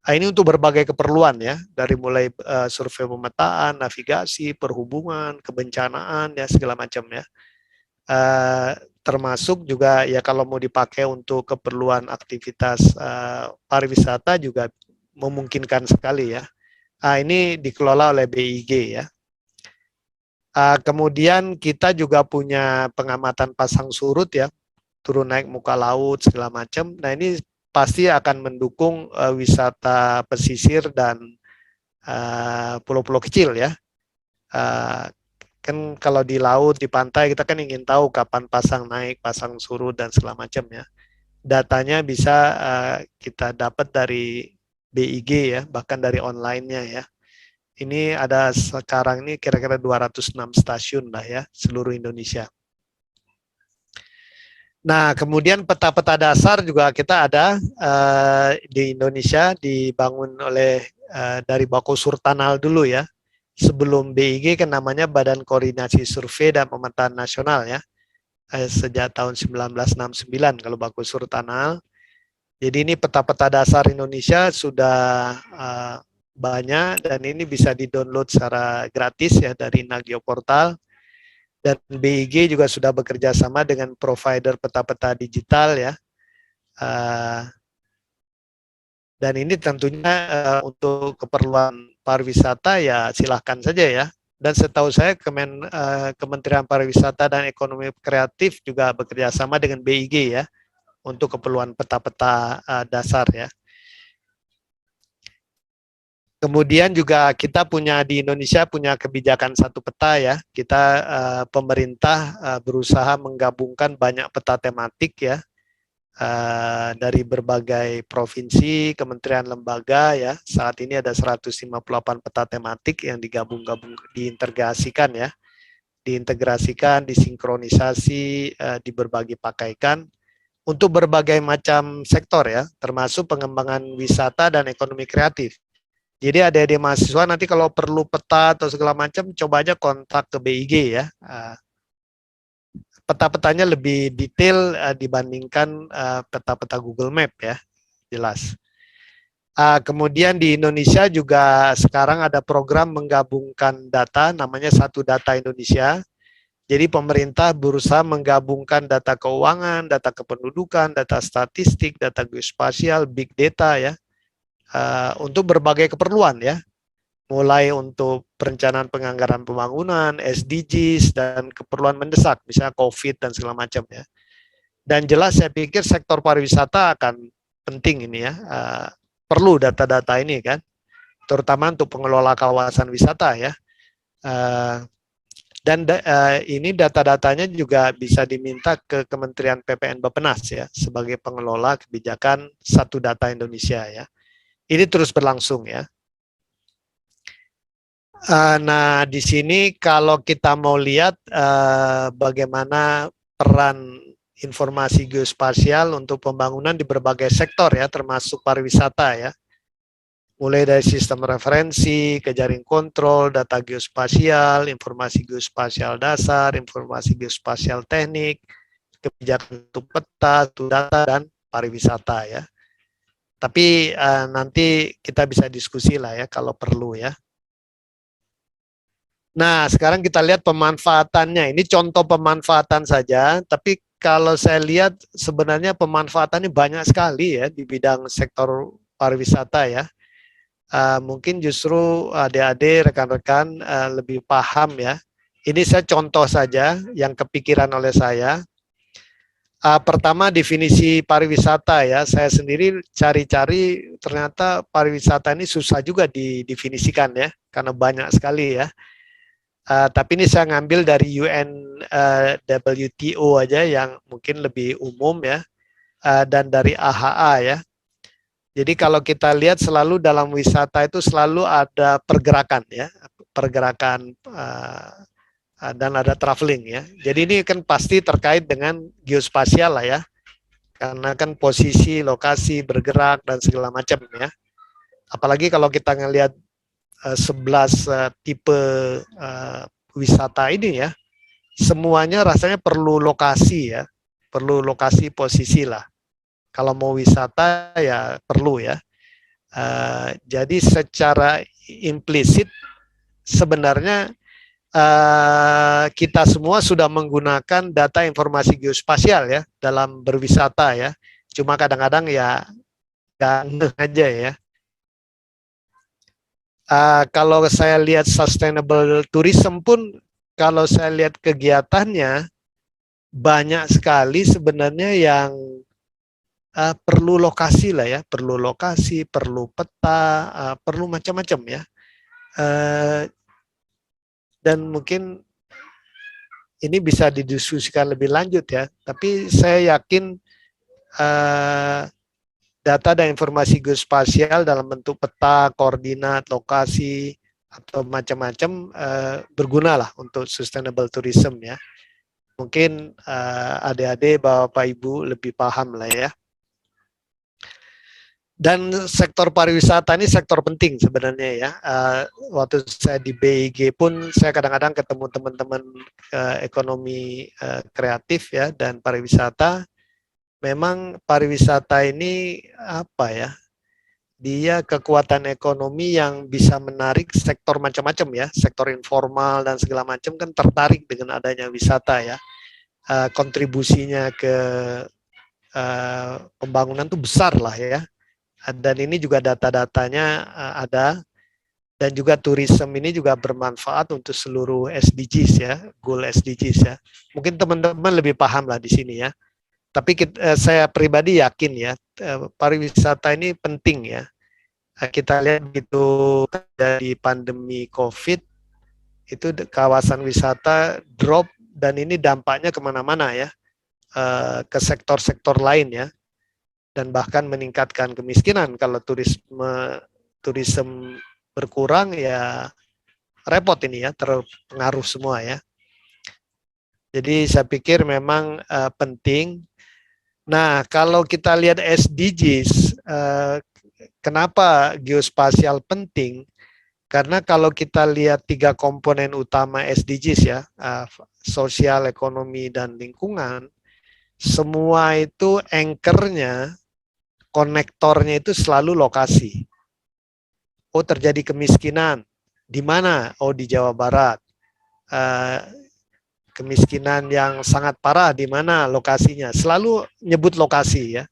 Ini untuk berbagai keperluan ya, dari mulai survei pemetaan, navigasi, perhubungan, kebencanaan ya segala macam ya. Termasuk juga ya kalau mau dipakai untuk keperluan aktivitas pariwisata juga memungkinkan sekali ya. Ini dikelola oleh BIG ya. Kemudian kita juga punya pengamatan pasang surut ya, turun naik muka laut segala macam. Nah ini pasti akan mendukung wisata pesisir dan pulau-pulau kecil ya. Kan kalau di laut, di pantai kita kan ingin tahu kapan pasang naik, pasang surut dan segala macam ya. Datanya bisa kita dapat dari BIG ya, bahkan dari online-nya ya. Ini ada sekarang ini kira-kira 206 stasiun lah ya, seluruh Indonesia. Nah, kemudian peta-peta dasar juga kita ada di Indonesia, dibangun oleh dari Bako Surtanal dulu ya. Sebelum BIG kan namanya Badan Koordinasi Survei dan Pemetaan Nasional ya. Sejak tahun 1969 kalau Bako Surtanal. Jadi ini peta-peta dasar Indonesia sudah banyak dan ini bisa di-download secara gratis ya dari Nagio Portal. Dan BIG juga sudah bekerja sama dengan provider peta-peta digital ya. Dan ini tentunya untuk keperluan pariwisata ya silahkan saja ya. Dan setahu saya Kementerian Pariwisata dan Ekonomi Kreatif juga bekerja sama dengan BIG ya untuk keperluan peta-peta dasar ya. Kemudian juga kita punya di Indonesia punya kebijakan satu peta ya. Kita pemerintah berusaha menggabungkan banyak peta tematik ya. dari berbagai provinsi, kementerian, lembaga ya. Saat ini ada 158 peta tematik yang digabung-gabung, diintegrasikan, disinkronisasi, diberbagi pakaikan untuk berbagai macam sektor ya, termasuk pengembangan wisata dan ekonomi kreatif. Jadi adik-adik mahasiswa nanti kalau perlu peta atau segala macam, coba aja kontak ke BIG ya. Peta-petanya lebih detail dibandingkan peta-peta Google Map ya, jelas. Kemudian di Indonesia juga sekarang ada program menggabungkan data, namanya Satu Data Indonesia. Jadi pemerintah berusaha menggabungkan data keuangan, data kependudukan, data statistik, data geospasial, big data ya, untuk berbagai keperluan ya, mulai untuk perencanaan penganggaran pembangunan, SDGs, dan keperluan mendesak, misalnya COVID dan segala macam ya. Dan jelas saya pikir sektor pariwisata akan penting ini ya, perlu data-data ini kan, terutama untuk pengelola kawasan wisata ya. Dan ini data-datanya juga bisa diminta ke Kementerian PPN Bappenas ya, sebagai pengelola kebijakan Satu Data Indonesia ya. Ini terus berlangsung ya. Nah, di sini kalau kita mau lihat bagaimana peran informasi geospasial untuk pembangunan di berbagai sektor ya, termasuk pariwisata ya. Mulai dari sistem referensi, ke jaring kontrol, data geospasial, informasi geospasial dasar, informasi geospasial teknik, kebijakan untuk peta, data, dan pariwisata ya. Tapi nanti kita bisa diskusi lah ya kalau perlu ya. Nah, sekarang kita lihat pemanfaatannya. Ini contoh pemanfaatan saja, tapi kalau saya lihat sebenarnya pemanfaatannya banyak sekali ya di bidang sektor pariwisata ya. Mungkin justru adik-adik, rekan-rekan lebih paham ya. Ini saya contoh saja yang kepikiran oleh saya. Pertama definisi pariwisata ya, saya sendiri cari-cari ternyata pariwisata ini susah juga didefinisikan ya, karena banyak sekali ya. Tapi ini saya ngambil dari UNWTO aja yang mungkin lebih umum ya, dan dari AHA ya. Jadi kalau kita lihat selalu dalam wisata itu selalu ada pergerakan ya, pergerakan dan ada traveling ya. Jadi ini kan pasti terkait dengan geospasial lah ya, karena kan posisi, lokasi, bergerak dan segala macam ya. Apalagi kalau kita ngelihat 11 tipe wisata ini ya, semuanya rasanya perlu lokasi ya, perlu lokasi posisi lah. Kalau mau wisata ya perlu ya. Jadi secara implisit sebenarnya kita semua sudah menggunakan data informasi geospasial ya dalam berwisata ya. Cuma kadang-kadang ya nggak aja ya. Kalau saya lihat sustainable tourism pun, kalau saya lihat kegiatannya banyak sekali sebenarnya yang perlu lokasi lah ya, perlu lokasi, perlu peta, perlu macam-macam ya. Dan mungkin ini bisa didiskusikan lebih lanjut ya, tapi saya yakin data dan informasi geospasial dalam bentuk peta, koordinat, lokasi, atau macam-macam berguna lah untuk sustainable tourism ya. Mungkin adik-adik, Bapak, Ibu lebih paham lah ya. Dan sektor pariwisata ini sektor penting sebenarnya ya. Waktu saya di BIG pun saya kadang-kadang ketemu teman-teman ekonomi kreatif ya dan pariwisata. Memang pariwisata ini apa ya? Dia kekuatan ekonomi yang bisa menarik sektor macam-macam ya, sektor informal dan segala macam kan tertarik dengan adanya wisata ya. Kontribusinya ke pembangunan tuh besar lah ya. Dan ini juga data-datanya ada, dan juga tourism ini juga bermanfaat untuk seluruh SDGs ya, goal SDGs ya. Mungkin teman-teman lebih paham lah di sini ya. Tapi saya pribadi yakin ya, pariwisata ini penting ya. Kita lihat begitu dari pandemi COVID, itu kawasan wisata drop dan ini dampaknya kemana-mana ya, ke sektor-sektor lain ya. dan bahkan meningkatkan kemiskinan. Kalau turisme berkurang ya repot ini ya, terpengaruh semua ya. Jadi saya pikir memang penting. Nah, kalau kita lihat SDGs, kenapa geospasial penting? Karena kalau kita lihat 3 komponen utama SDGs ya, sosial, ekonomi, dan lingkungan, semua itu anchor-nya, konektornya itu selalu lokasi. Oh, terjadi kemiskinan. Di mana? Oh, di Jawa Barat. Kemiskinan yang sangat parah di mana lokasinya? Selalu nyebut lokasi ya.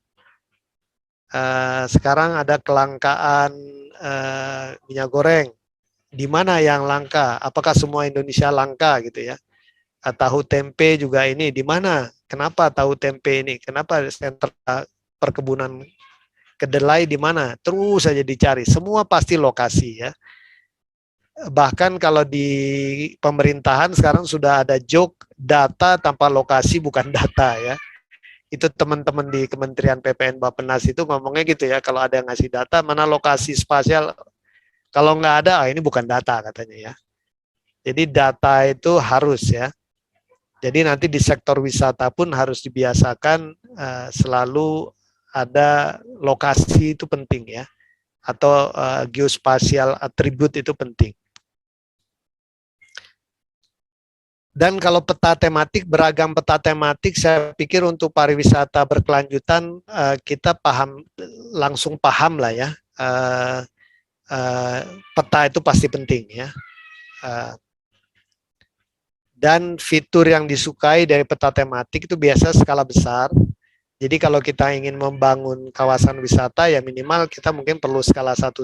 Sekarang ada kelangkaan minyak goreng. Di mana yang langka? Apakah semua Indonesia langka gitu ya? Tahu tempe juga ini di mana? Kenapa tahu tempe ini? Kenapa sentra perkebunan kedelai di mana? Terus saja dicari. Semua pasti lokasi ya. Bahkan kalau di pemerintahan sekarang sudah ada joke data tanpa lokasi bukan data ya. Itu teman-teman di Kementerian PPN Bappenas itu ngomongnya gitu ya. Kalau ada yang ngasih data, mana lokasi spasial? Kalau nggak ada, ini bukan data katanya ya. Jadi data itu harus ya. Jadi nanti di sektor wisata pun harus dibiasakan selalu ada lokasi itu penting ya. Atau geospasial atribut itu penting. Dan kalau peta tematik, beragam peta tematik, saya pikir untuk pariwisata berkelanjutan kita langsung paham lah ya. Peta itu pasti penting ya. Dan fitur yang disukai dari peta tematik itu biasa skala besar. Jadi kalau kita ingin membangun kawasan wisata ya minimal kita mungkin perlu skala 1.000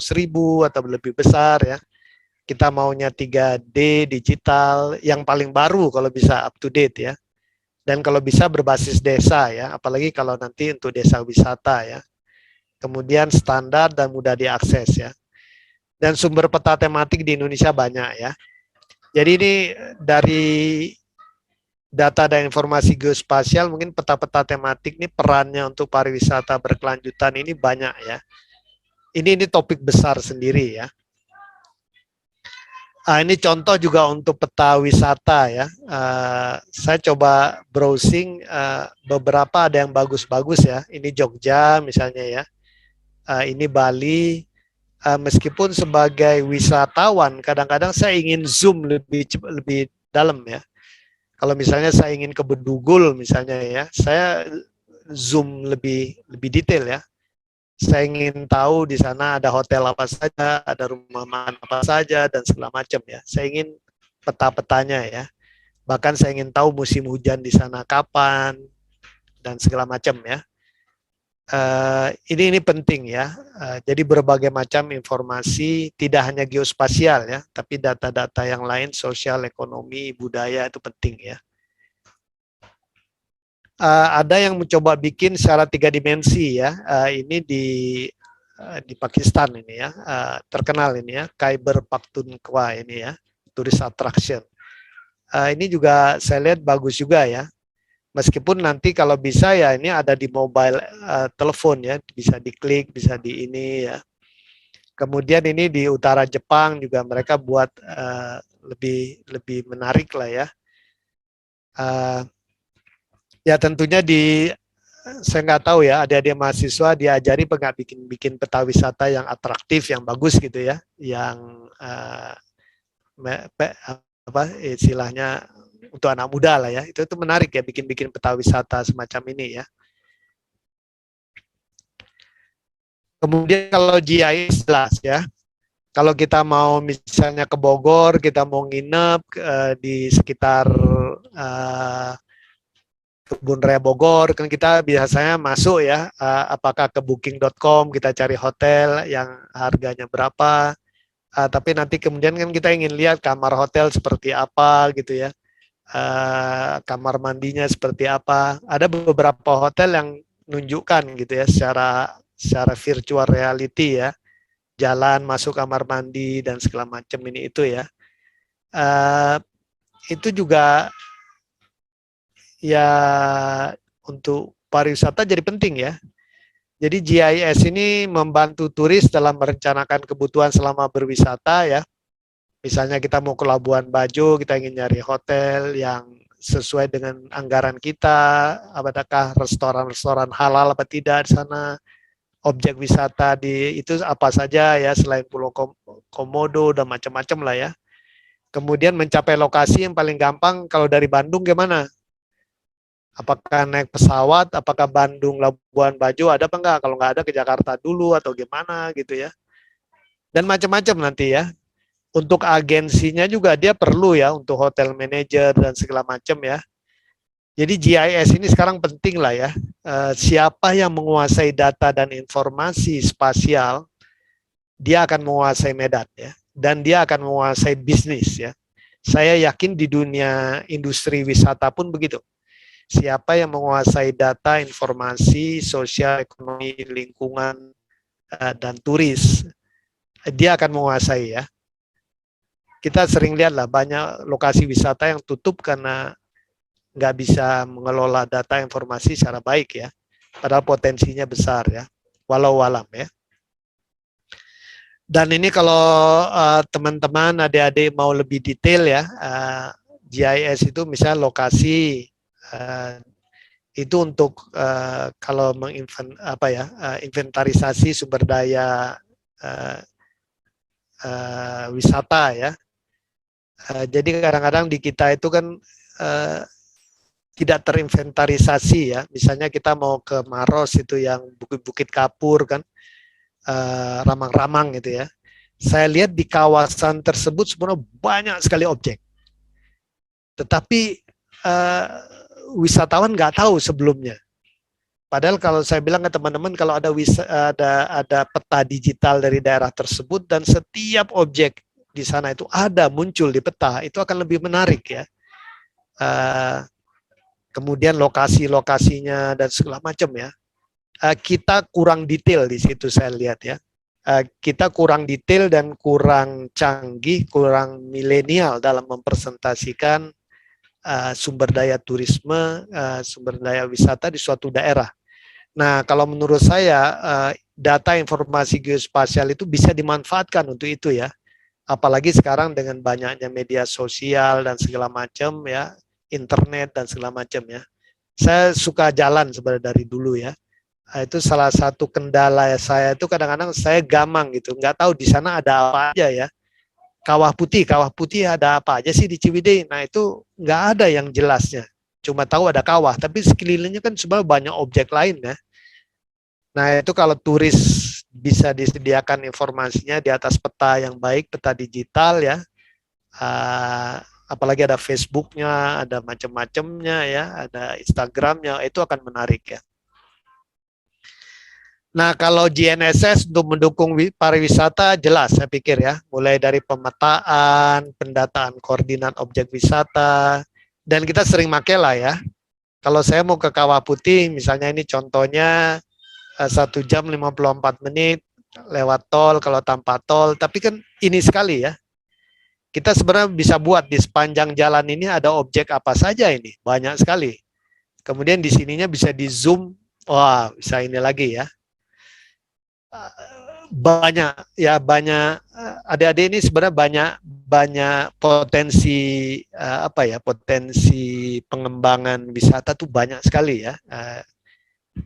atau lebih besar ya. Kita maunya 3D digital yang paling baru kalau bisa up to date ya. Dan kalau bisa berbasis desa ya, apalagi kalau nanti untuk desa wisata ya. Kemudian standar dan mudah diakses ya. Dan sumber peta tematik di Indonesia banyak ya. Jadi ini dari data dan informasi geospasial mungkin peta-peta tematik ini perannya untuk pariwisata berkelanjutan ini banyak ya. Ini topik besar sendiri ya. Ini contoh juga untuk peta wisata ya. Saya coba browsing beberapa ada yang bagus-bagus ya. Ini Jogja misalnya ya. Ini Bali. Meskipun sebagai wisatawan kadang-kadang saya ingin zoom lebih dalam ya. Kalau misalnya saya ingin ke Bedugul misalnya ya, saya zoom lebih detail ya. Saya ingin tahu di sana ada hotel apa saja, ada rumah makan apa saja, dan segala macam ya. Saya ingin peta-petanya ya. Bahkan saya ingin tahu musim hujan di sana kapan, dan segala macam ya. Ini penting ya. Jadi berbagai macam informasi, tidak hanya geospasial ya, tapi data-data yang lain, sosial, ekonomi, budaya itu penting ya. Ada yang mencoba bikin secara 3 dimensi ya. Ini di Pakistan ini ya, terkenal ini ya, Khyber Pakhtunkhwa ini ya, tourist attraction. Ini juga saya lihat bagus juga ya. Meskipun nanti kalau bisa ya ini ada di mobile telepon ya, bisa diklik, bisa di ini ya. Kemudian ini di utara Jepang juga mereka buat lebih menarik lah ya. Ya tentunya saya nggak tahu ya, adik-adik mahasiswa diajari nggak bikin peta wisata yang atraktif, yang bagus gitu ya, yang apa istilahnya untuk anak muda lah ya, itu menarik ya bikin peta wisata semacam ini ya. Kemudian kalau GIS jelas ya, kalau kita mau misalnya ke Bogor, kita mau nginep di sekitar Kebun Raya Bogor, kan kita biasanya masuk ya, apakah ke booking.com, kita cari hotel yang harganya berapa, tapi nanti kemudian kan kita ingin lihat kamar hotel seperti apa gitu ya, kamar mandinya seperti apa. Ada beberapa hotel yang nunjukkan gitu ya, secara virtual reality ya, jalan masuk kamar mandi dan segala macam ini itu ya. Itu juga ya untuk pariwisata jadi penting ya. Jadi GIS ini membantu turis dalam merencanakan kebutuhan selama berwisata ya. Misalnya kita mau ke Labuan Bajo, kita ingin nyari hotel yang sesuai dengan anggaran kita, apakah restoran-restoran halal apa tidak di sana, objek wisata di itu apa saja ya selain Pulau Komodo dan macam-macam lah ya. Kemudian mencapai lokasi yang paling gampang kalau dari Bandung gimana? Apakah naik pesawat, apakah Bandung, Labuan Bajo ada apa enggak? Kalau enggak ada ke Jakarta dulu atau gimana gitu ya. Dan macam-macam nanti ya. Untuk agensinya juga dia perlu ya untuk hotel manager dan segala macam ya. Jadi GIS ini sekarang penting lah ya. Siapa yang menguasai data dan informasi spasial, dia akan menguasai Medan ya. Dan dia akan menguasai bisnis ya. Saya yakin di dunia industri wisata pun begitu. Siapa yang menguasai data, informasi, sosial, ekonomi, lingkungan, dan turis, dia akan menguasai ya. Kita sering lihat lah banyak lokasi wisata yang tutup karena nggak bisa mengelola data informasi secara baik ya. Padahal potensinya besar ya, walau alam ya. Dan ini kalau teman-teman, adik-adik mau lebih detail ya, GIS itu misalnya lokasi, itu untuk kalau inventarisasi sumber daya wisata ya. Jadi kadang-kadang di kita itu kan tidak terinventarisasi ya. Misalnya kita mau ke Maros itu yang bukit-bukit kapur kan, ramang-ramang gitu ya. Saya lihat di kawasan tersebut sebenarnya banyak sekali objek. Tetapi wisatawan nggak tahu sebelumnya. Padahal kalau saya bilang ke teman-teman kalau ada peta digital dari daerah tersebut dan setiap objek di sana itu ada muncul di peta, itu akan lebih menarik ya. Kemudian lokasi-lokasinya dan segala macam ya. Kita kurang detail di situ saya lihat ya. Kita kurang detail dan kurang canggih, kurang milenial dalam mempresentasikan sumber daya turisme, sumber daya wisata di suatu daerah. Nah, kalau menurut saya data informasi geospasial itu bisa dimanfaatkan untuk itu ya. Apalagi sekarang dengan banyaknya media sosial dan segala macam ya, internet dan segala macam ya. Saya suka jalan sebenarnya dari dulu ya. Itu salah satu kendala saya itu kadang-kadang saya gamang gitu, nggak tahu di sana ada apa aja ya. Kawah Putih ada apa aja sih di Ciwidey? Nah itu nggak ada yang jelasnya. Cuma tahu ada kawah, tapi sekelilingnya kan sebenarnya banyak objek lain ya. Nah itu kalau turis bisa disediakan informasinya di atas peta yang baik, peta digital ya. Apalagi ada Facebooknya, ada macam-macamnya ya, ada Instagramnya, itu akan menarik ya. Nah kalau GNSS untuk mendukung pariwisata jelas saya pikir ya, mulai dari pemetaan, pendataan koordinat objek wisata, dan kita sering pakai lah ya. Kalau saya mau ke Kawah Putih, misalnya ini contohnya 1 jam 54 menit lewat tol kalau tanpa tol, tapi kan ini sekali ya. Kita sebenarnya bisa buat di sepanjang jalan ini ada objek apa saja ini, banyak sekali. Kemudian di sininya bisa di zoom, wah bisa ini lagi ya. Banyak adik-adik ini sebenarnya banyak potensi potensi pengembangan wisata tuh banyak sekali ya.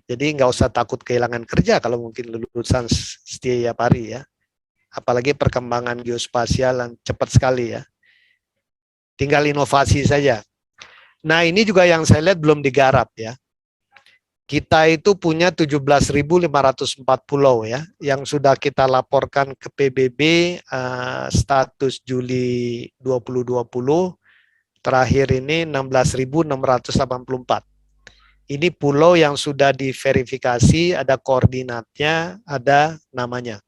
Jadi nggak usah takut kehilangan kerja kalau mungkin lulusan setiap hari ya. Apalagi perkembangan geospasial yang cepat sekali ya. Tinggal inovasi saja. Nah ini juga yang saya lihat belum digarap ya. Kita itu punya 17.504 pulau ya, yang sudah kita laporkan ke PBB status Juli 2020, terakhir ini 16.684. Ini pulau yang sudah diverifikasi, ada koordinatnya, ada namanya.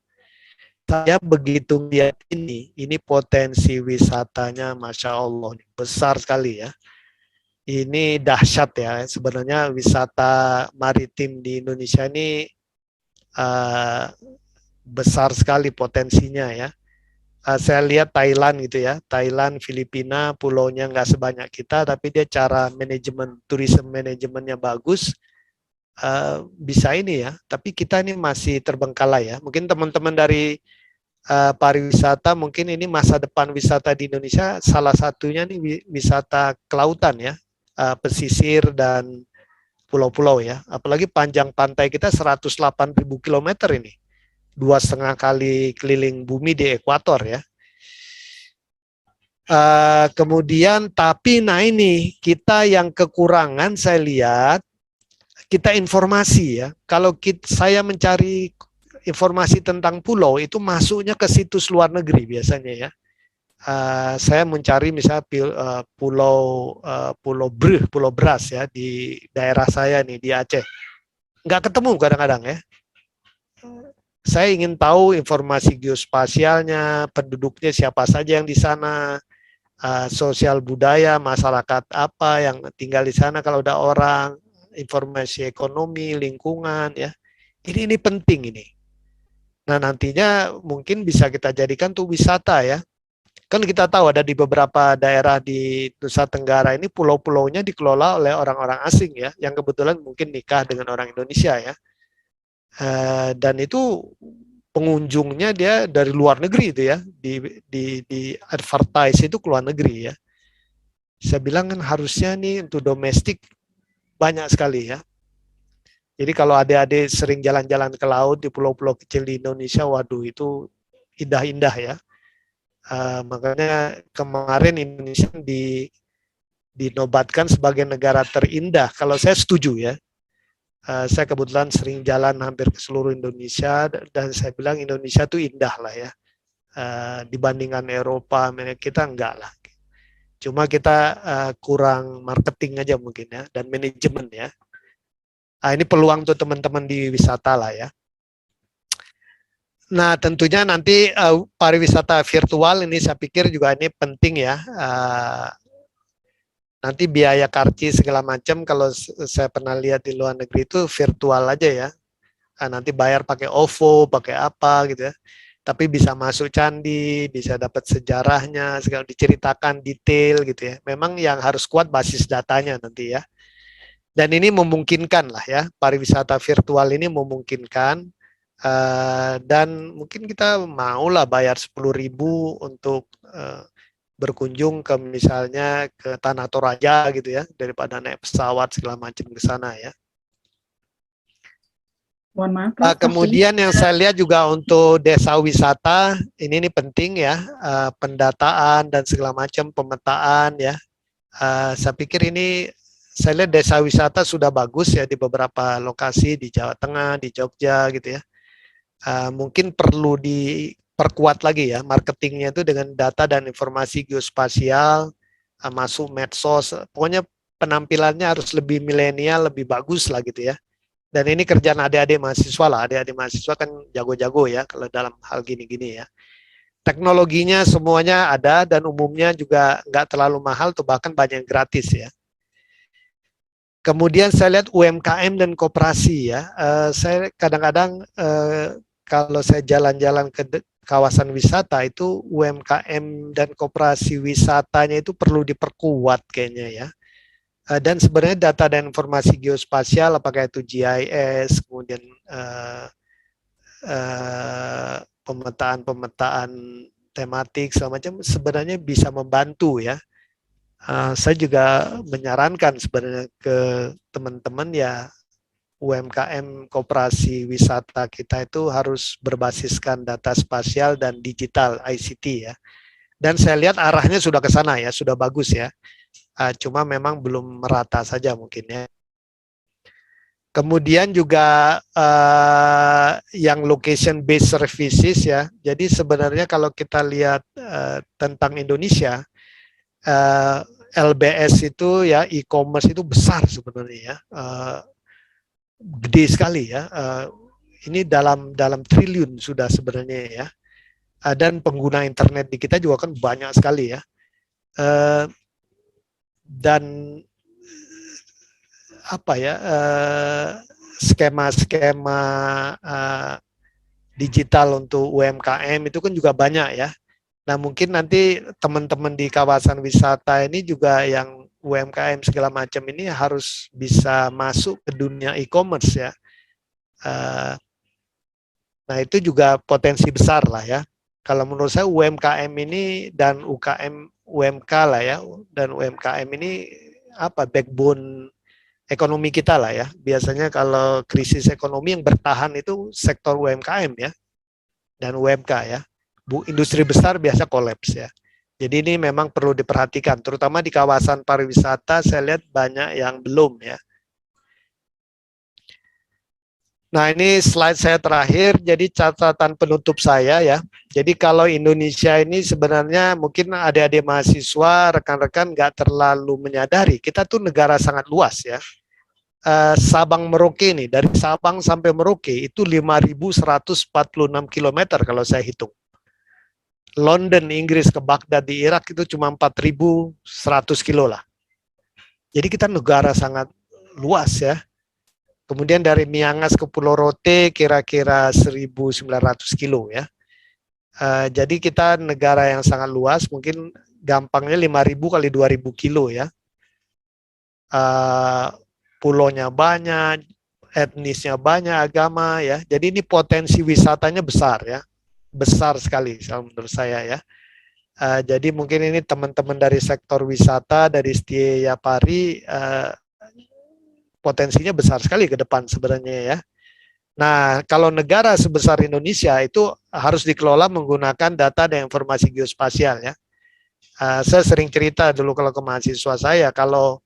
Saya begitu lihat ini potensi wisatanya Masya Allah, besar sekali ya. Ini dahsyat ya, sebenarnya wisata maritim di Indonesia ini besar sekali potensinya ya. Saya lihat Thailand gitu ya, Thailand, Filipina, pulaunya nggak sebanyak kita, tapi dia cara manajemen, tourism manajemennya bagus, bisa ini ya, tapi kita ini masih terbengkalai ya. Mungkin teman-teman dari pariwisata, mungkin ini masa depan wisata di Indonesia, salah satunya nih wisata kelautan ya, pesisir dan pulau-pulau ya. Apalagi panjang pantai kita 108.000 kilometer ini, 2,5 kali keliling bumi di ekuator ya. Kemudian tapi nah ini kita yang kekurangan saya lihat, kita informasi ya. Kalau saya mencari informasi tentang pulau itu masuknya ke situs luar negeri biasanya ya. Saya mencari misalnya Pulau Beras ya di daerah saya nih di Aceh. Nggak ketemu kadang-kadang ya. Saya ingin tahu informasi geospasialnya, penduduknya siapa saja yang di sana, sosial budaya, masyarakat apa yang tinggal di sana kalau ada orang, informasi ekonomi, lingkungan ya. Ini penting ini. Nah, nantinya mungkin bisa kita jadikan tuh wisata ya. Kan kita tahu ada di beberapa daerah di Nusa Tenggara ini pulau-pulaunya dikelola oleh orang-orang asing ya, yang kebetulan mungkin nikah dengan orang Indonesia ya. Dan itu pengunjungnya dia dari luar negeri itu ya, di advertise itu ke luar negeri ya. Saya bilang kan harusnya nih untuk domestik banyak sekali ya. Jadi kalau adik-adik sering jalan-jalan ke laut di pulau-pulau kecil di Indonesia, waduh itu indah-indah ya. Makanya kemarin Indonesia dinobatkan sebagai negara terindah. Kalau saya setuju ya. Saya kebetulan sering jalan hampir ke seluruh Indonesia dan saya bilang Indonesia itu indah lah ya. Dibandingkan Eropa, kita enggak lah. Cuma kita kurang marketing aja mungkin ya dan manajemen ya. Ini peluang untuk teman-teman di wisata lah ya. Nah, tentunya nanti pariwisata virtual ini saya pikir juga ini penting ya. Nanti biaya karcis segala macam kalau saya pernah lihat di luar negeri itu virtual aja ya. Nanti bayar pakai OVO, pakai apa gitu ya. Tapi bisa masuk candi, bisa dapat sejarahnya, segala diceritakan detail gitu ya. Memang yang harus kuat basis datanya nanti ya. Dan ini memungkinkan lah ya, pariwisata virtual ini memungkinkan, dan mungkin kita maulah bayar 10.000 untuk berkunjung ke misalnya ke Tanah Toraja gitu ya, daripada naik pesawat segala macam ke sana ya. Mohon maaf, kemudian yang saya lihat juga untuk desa wisata, ini penting ya, pendataan dan segala macam, pemetaan ya. Saya pikir ini, saya lihat desa wisata sudah bagus ya di beberapa lokasi di Jawa Tengah, di Jogja gitu ya. Mungkin perlu diperkuat lagi ya marketingnya itu dengan data dan informasi geospasial, masuk medsos, pokoknya penampilannya harus lebih milenial, lebih bagus lah gitu ya. Dan ini kerjaan adik-adik mahasiswa lah, adik-adik mahasiswa kan jago-jago ya kalau dalam hal gini-gini ya. Teknologinya semuanya ada dan umumnya juga nggak terlalu mahal, tuh bahkan banyak yang gratis ya. Kemudian saya lihat UMKM dan koperasi ya. Saya kadang-kadang kalau saya jalan-jalan ke kawasan wisata itu UMKM dan koperasi wisatanya itu perlu diperkuat kayaknya ya. Dan sebenarnya data dan informasi geospasial, apakah itu GIS, kemudian pemetaan tematik segala macam sebenarnya bisa membantu ya. Saya juga menyarankan sebenarnya ke teman-teman ya, UMKM koperasi wisata kita itu harus berbasiskan data spasial dan digital ICT ya. Dan saya lihat arahnya sudah ke sana ya, sudah bagus ya. Cuma memang belum merata saja mungkin ya. Kemudian juga yang location based services ya. Jadi sebenarnya kalau kita lihat tentang Indonesia, LBS itu ya, e-commerce itu besar sebenarnya ya, gede sekali ya. Ini dalam triliun sudah sebenarnya ya. Dan pengguna internet di kita juga kan banyak sekali ya. Dan apa ya, skema-skema digital untuk UMKM itu kan juga banyak ya. Nah mungkin nanti teman-teman di kawasan wisata ini juga yang UMKM segala macam ini harus bisa masuk ke dunia e-commerce ya. Nah itu juga potensi besar lah ya. Kalau menurut saya UMKM ini dan UMK lah ya, dan UMKM ini backbone ekonomi kita lah ya. Biasanya kalau krisis ekonomi yang bertahan itu sektor UMKM ya, dan UMK ya. Industri besar biasa kolaps ya. Jadi ini memang perlu diperhatikan, terutama di kawasan pariwisata saya lihat banyak yang belum ya. Nah ini slide saya terakhir, jadi catatan penutup saya ya. Jadi kalau Indonesia ini sebenarnya mungkin adik-adik mahasiswa, rekan-rekan nggak terlalu menyadari, kita tuh negara sangat luas ya. Sabang Merauke nih, dari Sabang sampai Merauke itu 5.146 km kalau saya hitung. London, Inggris ke Baghdad di Irak itu cuma 4.100 kilo lah. Jadi kita negara sangat luas ya. Kemudian dari Miangas ke Pulau Rote kira-kira 1.900 kilo ya. Jadi kita negara yang sangat luas, mungkin gampangnya 5.000 kali 2.000 kilo ya. Pulaunya banyak, etnisnya banyak, agama ya. Jadi ini potensi wisatanya besar ya. Besar sekali menurut saya ya. Jadi mungkin ini teman-teman dari sektor wisata, dari Setia Pari, potensinya besar sekali ke depan sebenarnya ya. Nah, kalau negara sebesar Indonesia itu harus dikelola menggunakan data dan informasi geospasial ya. Saya sering cerita dulu kalau ke mahasiswa saya, kalau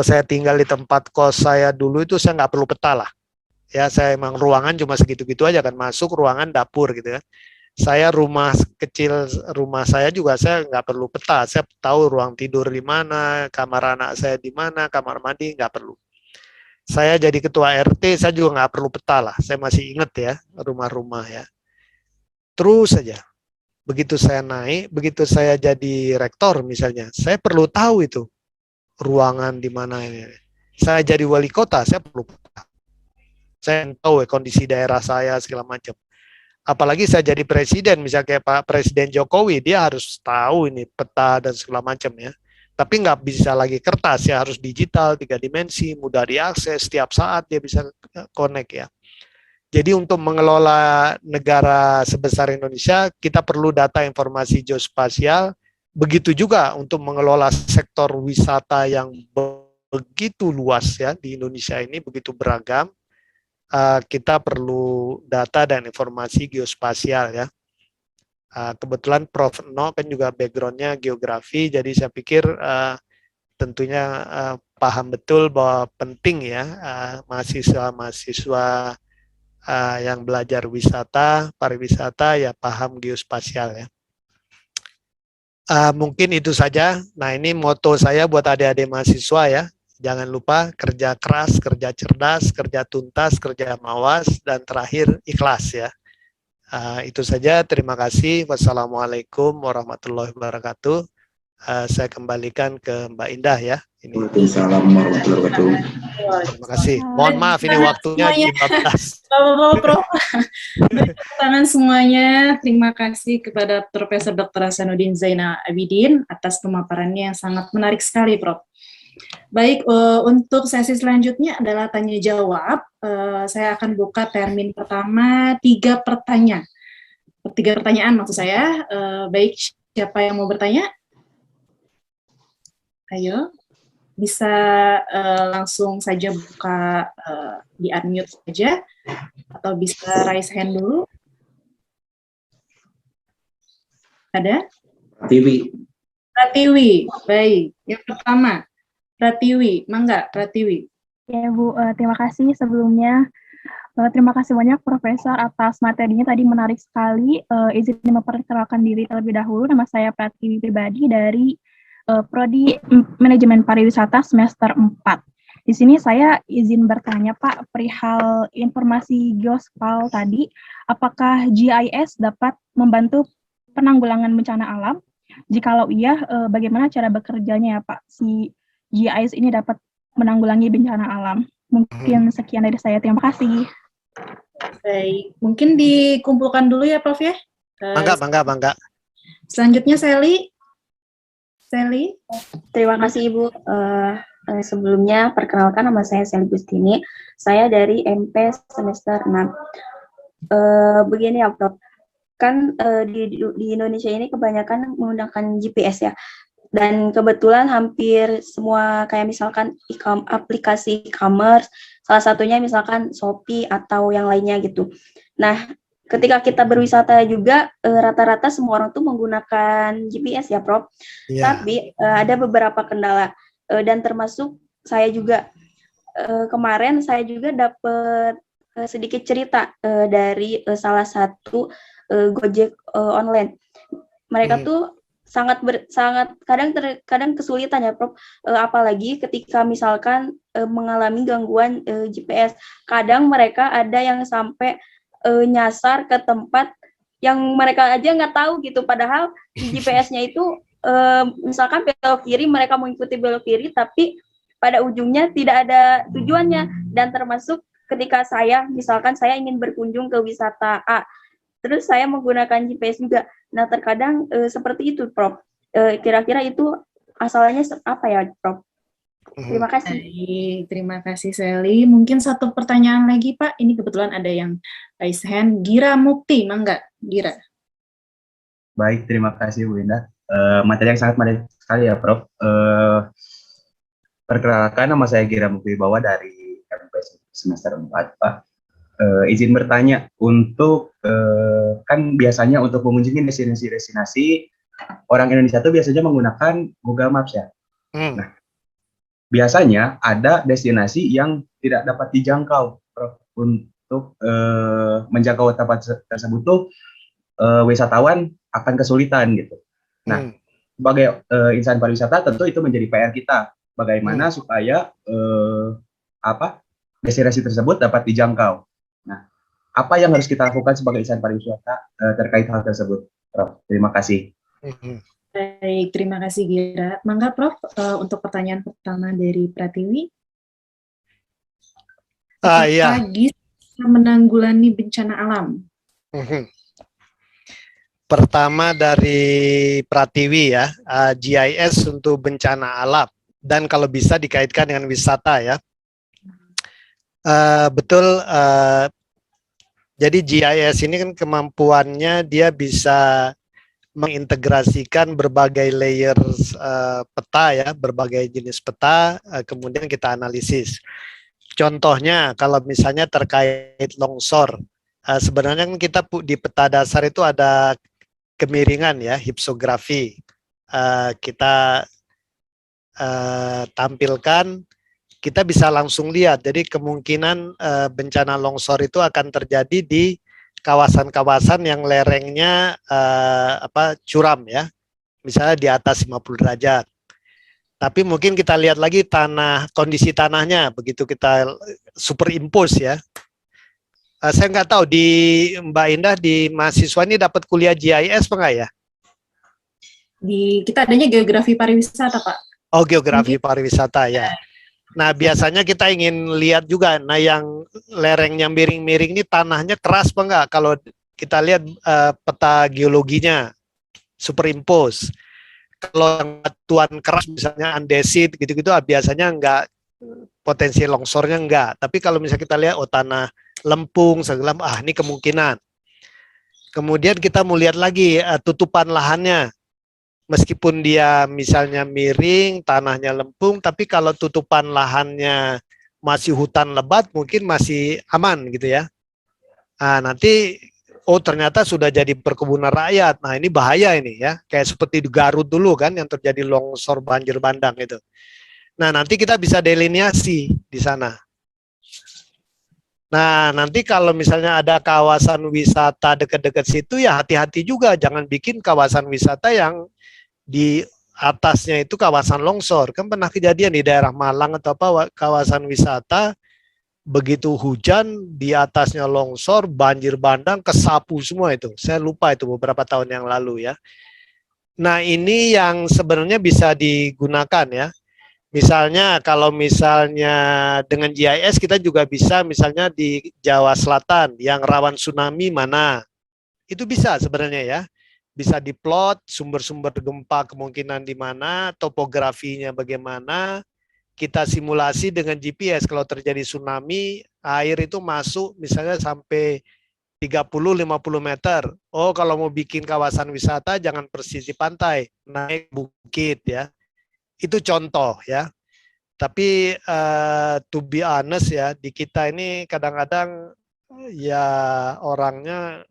saya tinggal di tempat kos saya dulu itu saya nggak perlu peta lah. Ya, saya emang ruangan cuma segitu-gitu aja kan, masuk ruangan dapur gitu kan. Saya rumah kecil, rumah saya juga saya nggak perlu peta, saya tahu ruang tidur di mana, kamar anak saya di mana, kamar mandi nggak perlu. Saya jadi ketua RT, saya juga nggak perlu peta lah, saya masih ingat ya rumah-rumah ya. Terus saja, begitu saya naik, begitu saya jadi rektor misalnya, saya perlu tahu itu ruangan di mana ini. Saya jadi wali kota, saya perlu peta. Saya tahu kondisi daerah saya segala macam. Apalagi saya jadi presiden, misalnya kayak Pak Presiden Jokowi, dia harus tahu ini peta dan segala macam ya. Tapi nggak bisa lagi kertas ya, harus digital, 3 dimensi, mudah diakses, setiap saat dia bisa connect ya. Jadi untuk mengelola negara sebesar Indonesia, kita perlu data informasi geospasial, begitu juga untuk mengelola sektor wisata yang begitu luas ya di Indonesia ini, begitu beragam. Kita perlu data dan informasi geospasial ya. Kebetulan Prof. No kan juga background-nya geografi, jadi saya pikir tentunya paham betul bahwa penting ya mahasiswa-mahasiswa yang belajar wisata, pariwisata ya paham geospasial ya. Mungkin itu saja. Nah ini moto saya buat adik-adik mahasiswa ya. Jangan lupa kerja keras, kerja cerdas, kerja tuntas, kerja mawas, dan terakhir ikhlas ya. Itu saja, terima kasih. Wassalamualaikum warahmatullahi wabarakatuh. Saya kembalikan ke Mbak Indah ya. Waalaikumsalam warahmatullahi wabarakatuh. Terima kasih. Mohon maaf ini waktunya 15. Prof. Tangan semuanya. Terima kasih kepada Profesor Dr. Hasanuddin Zainal Abidin atas pemaparannya yang sangat menarik sekali, Prof. Baik, untuk sesi selanjutnya adalah tanya jawab. Saya akan buka termin pertama 3 pertanyaan. 3 pertanyaan maksud saya. Baik, siapa yang mau bertanya? Ayo, bisa langsung saja buka di unmute saja, atau bisa raise hand dulu. Ada? Pratiwi, baik. Yang pertama. Pratiwi, mangga Pratiwi. Ya Bu, terima kasih sebelumnya. Terima kasih banyak Profesor atas materinya tadi, menarik sekali. Izin memperkenalkan diri terlebih dahulu. Nama saya Pratiwi pribadi dari Prodi Manajemen Pariwisata semester 4. Di sini saya izin bertanya Pak, perihal informasi geospal tadi, apakah GIS dapat membantu penanggulangan bencana alam? Jikalau iya, bagaimana cara bekerjanya ya Pak? Si GIS ini dapat menanggulangi bencana alam. Mungkin sekian dari saya. Terima kasih. Baik, mungkin dikumpulkan dulu ya Prof ya. Bangga. Selanjutnya Sally. Sally? Terima kasih Ibu. Sebelumnya perkenalkan, nama saya Sally Gustini. Saya dari MP semester 6. Begini ya Prof, kan di Indonesia ini kebanyakan menggunakan GPS ya. Dan kebetulan hampir semua kayak misalkan aplikasi e-commerce, salah satunya misalkan Shopee atau yang lainnya gitu. Nah, ketika kita berwisata juga rata-rata semua orang tuh menggunakan GPS ya, Prof. Yeah. Tapi ada beberapa kendala dan termasuk saya juga kemarin saya juga dapat sedikit cerita dari salah satu Gojek online. Mereka tuh sangat kadang kesulitan ya, Prof. Apalagi ketika misalkan mengalami gangguan GPS. Kadang mereka ada yang sampai nyasar ke tempat yang mereka aja nggak tahu gitu, padahal di GPS-nya itu misalkan belok kiri, mereka mengikuti belok kiri, tapi pada ujungnya tidak ada tujuannya. Dan termasuk ketika misalkan saya ingin berkunjung ke wisata A, terus saya menggunakan GPS juga. Nah, terkadang seperti itu, Prof. Kira-kira itu asalnya apa ya, Prof? Terima kasih. Baik, terima kasih Sally. Mungkin satu pertanyaan lagi, Pak. Ini kebetulan ada yang raise hand. Gira Mukti, mangga, Gira. Baik, terima kasih Bu Indah. Materi yang sangat menarik sekali ya, Prof. Perkenalkan, nama saya Gira Mukti Bawa dari MP semester 4, Pak. Izin bertanya, untuk kan biasanya untuk mengunjungi destinasi-destinasi, orang Indonesia itu biasanya menggunakan Google Maps ya. Nah, biasanya ada destinasi yang tidak dapat dijangkau, Prof. Untuk menjangkau tempat tersebut tuh wisatawan akan kesulitan gitu. Nah, sebagai insan pariwisata tentu itu menjadi PR kita. Bagaimana supaya destinasi tersebut dapat dijangkau. Nah, apa yang harus kita lakukan sebagai insan pariwisata terkait hal tersebut, Prof? Terima kasih. Baik, terima kasih Gira. Mangga Prof, untuk pertanyaan pertama dari Pratiwi. Iya. Bisa menanggulangi bencana alam? Pertama dari Pratiwi ya, GIS untuk bencana alam. Dan kalau bisa dikaitkan dengan wisata ya. Betul, jadi GIS ini kan kemampuannya dia bisa mengintegrasikan berbagai layer peta ya, berbagai jenis peta, kemudian kita analisis. Contohnya kalau misalnya terkait longsor, sebenarnya kan kita di peta dasar itu ada kemiringan ya, hypsografi. Kita tampilkan, kita bisa langsung lihat. Jadi kemungkinan bencana longsor itu akan terjadi di kawasan-kawasan yang lerengnya curam ya, misalnya di atas 50 derajat. Tapi mungkin kita lihat lagi kondisi tanahnya, begitu kita superimpose ya. Saya nggak tahu di Mbak Indah, di mahasiswa ini dapat kuliah GIS apa enggak ya? Kita adanya geografi pariwisata, Pak. Oh, geografi pariwisata ya. Nah, biasanya kita ingin lihat juga, nah yang lerengnya miring-miring ini tanahnya keras apa enggak? Kalau kita lihat peta geologinya, superimpose. Kalau yang batuan keras misalnya andesit gitu-gitu biasanya enggak, potensi longsornya enggak. Tapi kalau misalnya kita lihat tanah lempung, segala ini kemungkinan. Kemudian kita mau lihat lagi tutupan lahannya. Meskipun dia misalnya miring, tanahnya lempung, tapi kalau tutupan lahannya masih hutan lebat, mungkin masih aman gitu ya. Nah, nanti, ternyata sudah jadi perkebunan rakyat. Nah, ini bahaya ini ya. Kayak seperti di Garut dulu kan, yang terjadi longsor banjir bandang itu. Nah, nanti kita bisa delineasi di sana. Nah, nanti kalau misalnya ada kawasan wisata dekat-dekat situ, ya hati-hati juga. Jangan bikin kawasan wisata yang di atasnya itu kawasan longsor. Kan pernah kejadian di daerah Malang atau kawasan wisata, begitu hujan di atasnya longsor, banjir bandang, kesapu semua itu. Saya lupa itu beberapa tahun yang lalu ya. Nah, ini yang sebenarnya bisa digunakan ya. Misalnya kalau misalnya dengan GIS kita juga bisa misalnya di Jawa Selatan yang rawan tsunami mana. Itu bisa sebenarnya ya. bisa diplot sumber-sumber gempa kemungkinan di mana, topografinya bagaimana, kita simulasi dengan GPS kalau terjadi tsunami, air itu masuk misalnya sampai 30-50 meter. Oh, kalau mau bikin kawasan wisata jangan persis di pantai, naik bukit ya. Itu contoh ya. Tapi to be honest ya, di kita ini kadang-kadang ya orangnya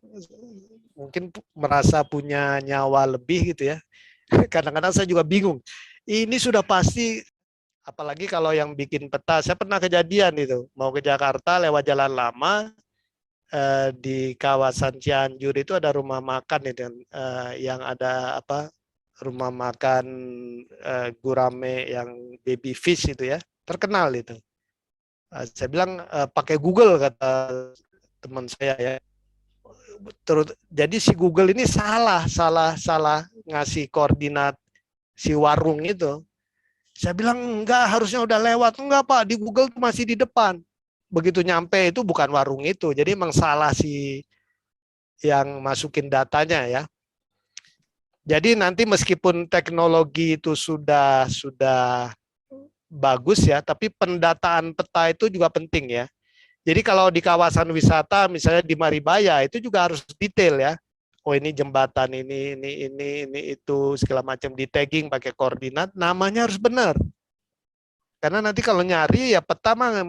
mungkin merasa punya nyawa lebih gitu ya. Kadang-kadang saya juga bingung. Ini sudah pasti, apalagi kalau yang bikin peta. Saya pernah kejadian itu, mau ke Jakarta lewat jalan lama, di kawasan Cianjur itu ada rumah makan itu, yang ada apa, rumah makan gurame yang baby fish itu ya, terkenal itu. Saya bilang pakai Google, kata teman saya ya. Jadi si Google ini salah ngasih koordinat si warung itu. Saya bilang enggak, harusnya udah lewat. Enggak Pak, di Google tuh masih di depan. Begitu nyampe itu bukan warung itu. Jadi emang salah si yang masukin datanya ya. Jadi nanti meskipun teknologi itu sudah bagus ya, tapi pendataan peta itu juga penting ya. Jadi kalau di kawasan wisata misalnya di Maribaya itu juga harus detail ya. Oh ini jembatan ini itu segala macam, di tagging pakai koordinat, namanya harus benar. Karena nanti kalau nyari ya peta mah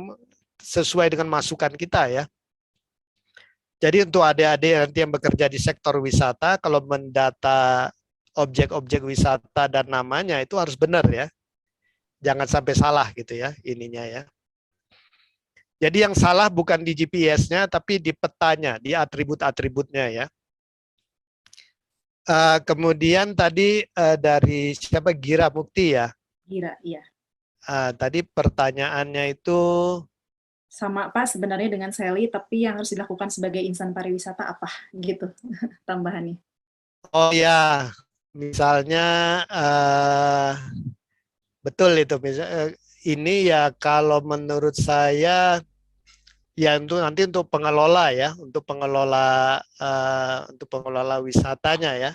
sesuai dengan masukan kita ya. Jadi untuk adik-adik nanti yang bekerja di sektor wisata, kalau mendata objek-objek wisata dan namanya itu harus benar ya. Jangan sampai salah gitu ya ininya ya. Jadi yang salah bukan di GPS-nya, tapi di petanya, di atribut-atributnya ya. Kemudian tadi dari siapa, Gira Mukti ya? Gira, iya. Tadi pertanyaannya itu Sama Pak sebenarnya dengan Sally, tapi yang harus dilakukan sebagai insan pariwisata apa gitu tambahannya? oh ya, misalnya betul itu. Ini ya kalau menurut saya ya nanti untuk pengelola ya, untuk pengelola wisatanya ya.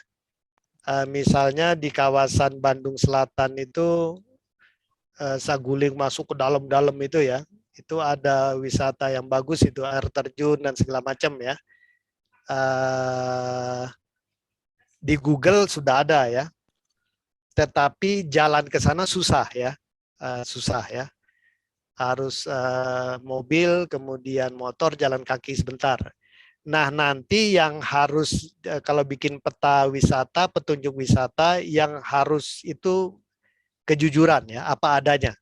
Misalnya di kawasan Bandung Selatan itu Saguling masuk ke dalam-dalam itu ya. Itu ada wisata yang bagus itu, air terjun dan segala macam ya. Di Google sudah ada ya. Tetapi jalan ke sana susah ya. Susah ya. Harus mobil, kemudian motor, jalan kaki sebentar. Nah, nanti yang harus kalau bikin peta wisata, petunjuk wisata, yang harus itu kejujuran ya, apa adanya.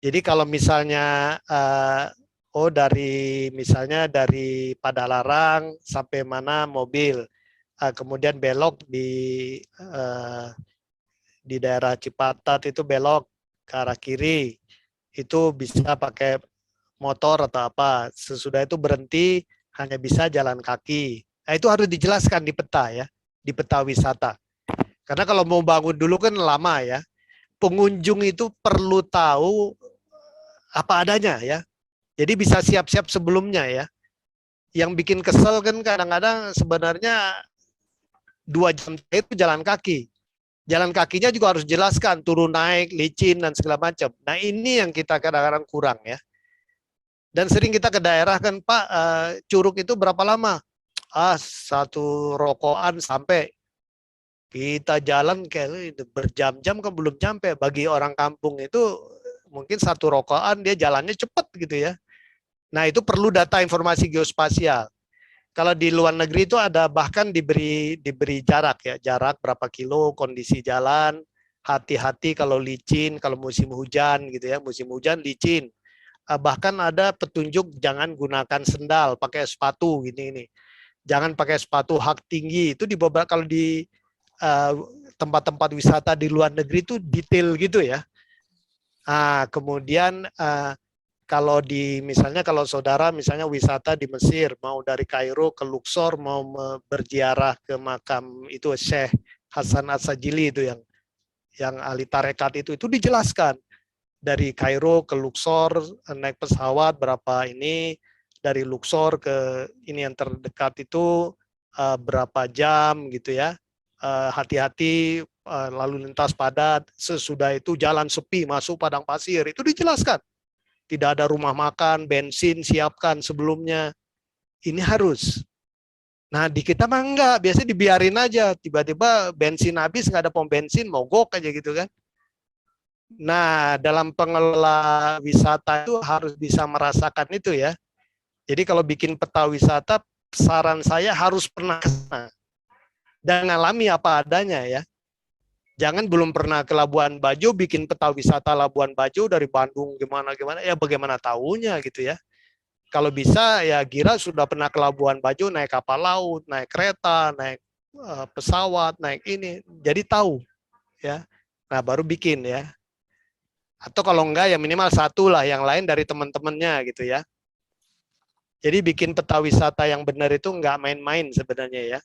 Jadi kalau misalnya misalnya dari Padalarang sampai mana mobil, kemudian belok di daerah Cipatat itu belok ke arah kiri, itu bisa pakai motor atau apa. Sesudah itu berhenti hanya bisa jalan kaki. Nah, itu harus dijelaskan di peta ya, di peta wisata. Karena kalau mau bangun dulu kan lama ya. Pengunjung itu perlu tahu apa adanya ya. Jadi bisa siap-siap sebelumnya ya. Yang bikin kesel kan kadang-kadang sebenarnya 2 jam itu jalan kaki. Jalan kakinya juga harus jelaskan, turun naik, licin dan segala macam. Nah ini yang kita kadang-kadang kurang ya. Dan sering kita ke daerah kan Pak, Curug itu berapa lama? 1 rokokan sampai. Kita jalan kayak berjam-jam kan belum sampai. Bagi orang kampung itu mungkin 1 rokokan dia jalannya cepat gitu ya. Nah itu perlu data informasi geospasial. Kalau di luar negeri itu ada bahkan diberi jarak ya, jarak berapa kilo, kondisi jalan, hati-hati kalau licin, kalau musim hujan gitu ya, musim hujan licin. Bahkan ada petunjuk jangan gunakan sendal, pakai sepatu gini. Jangan pakai sepatu hak tinggi. Itu di beberapa, kalau di tempat-tempat wisata di luar negeri itu detail gitu ya. Kemudian kalau misalnya kalau saudara misalnya wisata di Mesir, mau dari Kairo ke Luxor, mau berziarah ke makam itu Syekh Hasan As-Sajili itu yang ahli tarekat itu dijelaskan dari Kairo ke Luxor naik pesawat berapa ini, dari Luxor ke ini yang terdekat itu berapa jam gitu ya. Hati-hati lalu lintas padat, sesudah itu jalan sepi masuk padang pasir, itu dijelaskan. Tidak ada rumah makan, bensin siapkan sebelumnya. Ini harus. Nah di kita mah enggak, biasanya dibiarin aja, tiba-tiba bensin habis, nggak ada pom bensin, mogok aja gitu kan. Nah dalam pengelola wisata itu harus bisa merasakan itu ya. Jadi kalau bikin peta wisata, saran saya harus pernah ke sana dan ngalami apa adanya ya. Jangan belum pernah ke Labuan Bajo bikin peta wisata Labuan Bajo dari Bandung gimana ya, bagaimana tahunya gitu ya. Kalau bisa ya Gira sudah pernah ke Labuan Bajo naik kapal laut, naik kereta, naik pesawat, naik ini, jadi tahu ya. Nah baru bikin ya. Atau kalau enggak ya minimal satu lah, yang lain dari teman-temannya gitu ya. Jadi bikin peta wisata yang benar itu enggak main-main sebenarnya ya.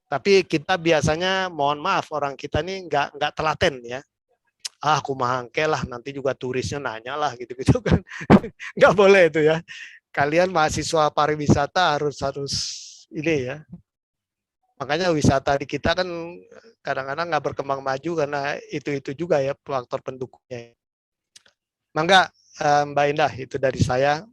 Tapi kita biasanya, mohon maaf, orang kita nih enggak telaten ya. Aku mahangke lah, nanti juga turisnya nanya lah gitu-gitu kan. Enggak boleh itu ya. Kalian mahasiswa pariwisata harus ini ya. Makanya wisata di kita kan kadang-kadang nggak berkembang maju karena itu juga ya faktor pendukungnya. Mangga Mbak Indah, itu dari saya.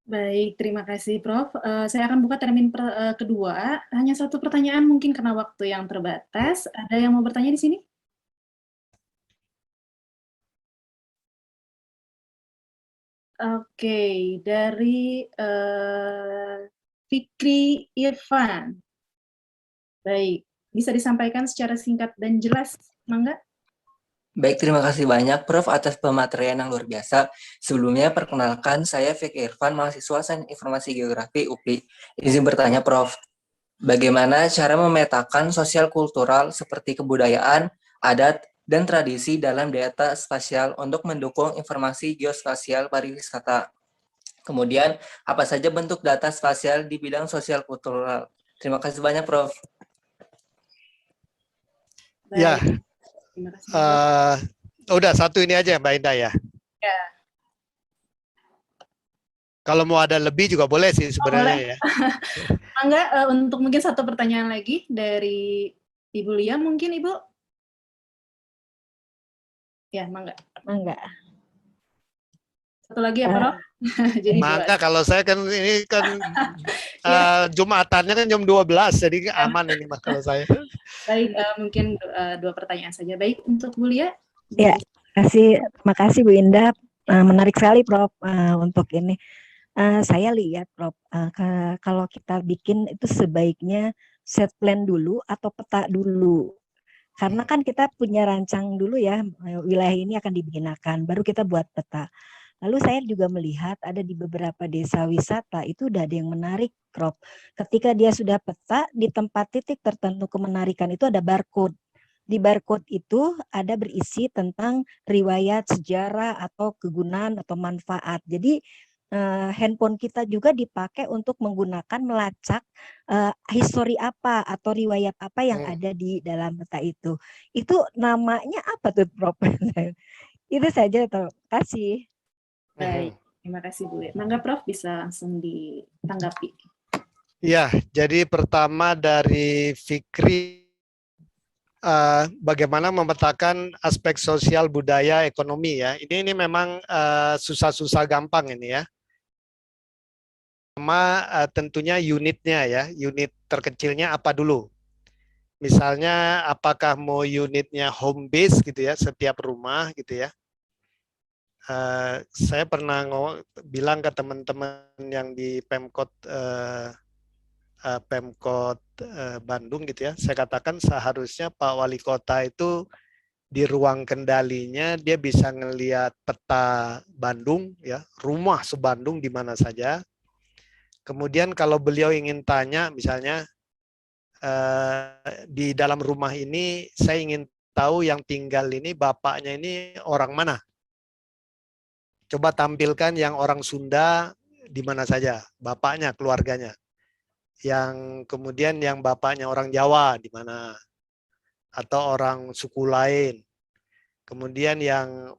Baik, terima kasih Prof. Saya akan buka termin kedua. Hanya satu pertanyaan mungkin karena waktu yang terbatas. Ada yang mau bertanya di sini? Oke, dari Fikri Irfan. Baik, bisa disampaikan secara singkat dan jelas, Mangga? Baik, terima kasih banyak Prof atas pematerian yang luar biasa. Sebelumnya perkenalkan, saya Fikri Irfan, mahasiswa Sains Informasi Geografi UPI. Izin bertanya Prof, bagaimana cara memetakan sosial kultural seperti kebudayaan, adat, dan tradisi dalam data spasial untuk mendukung informasi geospasial pariwisata? Kemudian, apa saja bentuk data spasial di bidang sosial kultural? Terima kasih banyak Prof. Baik. Ya, terima kasih. udah satu ini aja Mbak Indah ya. Ya. Kalau mau ada lebih juga boleh sih sebenarnya ya. Mangga, untuk mungkin satu pertanyaan lagi dari Ibu Lia, mungkin Ibu? Ya, Mangga. Mangga. Satu lagi ya, Prof? Jadi Mangga, kalau saya kan ini kan Jumatannya kan jam 12, jadi aman ini Mas kalau saya. Baik, mungkin dua pertanyaan saja. Baik, untuk Bu Lia? Ya, terima kasih Bu Indah. Menarik sekali Prof untuk ini. Saya lihat Prof, kalau kita bikin itu sebaiknya set plan dulu atau peta dulu. Karena kan kita punya rancang dulu ya, wilayah ini akan digunakan, baru kita buat peta. Lalu saya juga melihat ada di beberapa desa wisata itu udah ada yang menarik, Prof. Ketika dia sudah peta, di tempat titik tertentu kemenarikan itu ada barcode. Di barcode itu ada berisi tentang riwayat, sejarah, atau kegunaan atau manfaat. Jadi handphone kita juga dipakai untuk menggunakan melacak histori apa atau riwayat apa yang ada di dalam peta itu. Itu namanya apa tuh, Prof? Itu saja, terima kasih. Baik, terima kasih Bu Lia. Mangga Prof bisa langsung ditanggapi. Ya, jadi pertama dari Fikri, bagaimana memetakan aspek sosial, budaya, ekonomi ya. Ini memang susah-susah gampang ini ya. Pertama tentunya unitnya ya, unit terkecilnya apa dulu. Misalnya apakah mau unitnya home base gitu ya, setiap rumah gitu ya. Saya pernah bilang ke teman-teman yang di Pemkot Bandung gitu ya, saya katakan seharusnya Pak Wali Kota itu di ruang kendalinya dia bisa ngelihat peta Bandung ya, rumah se-Bandung di mana saja. Kemudian kalau beliau ingin tanya misalnya di dalam rumah ini saya ingin tahu yang tinggal ini bapaknya ini orang mana. Coba tampilkan yang orang Sunda di mana saja, bapaknya, keluarganya. Yang kemudian yang bapaknya orang Jawa di mana, atau orang suku lain. Kemudian yang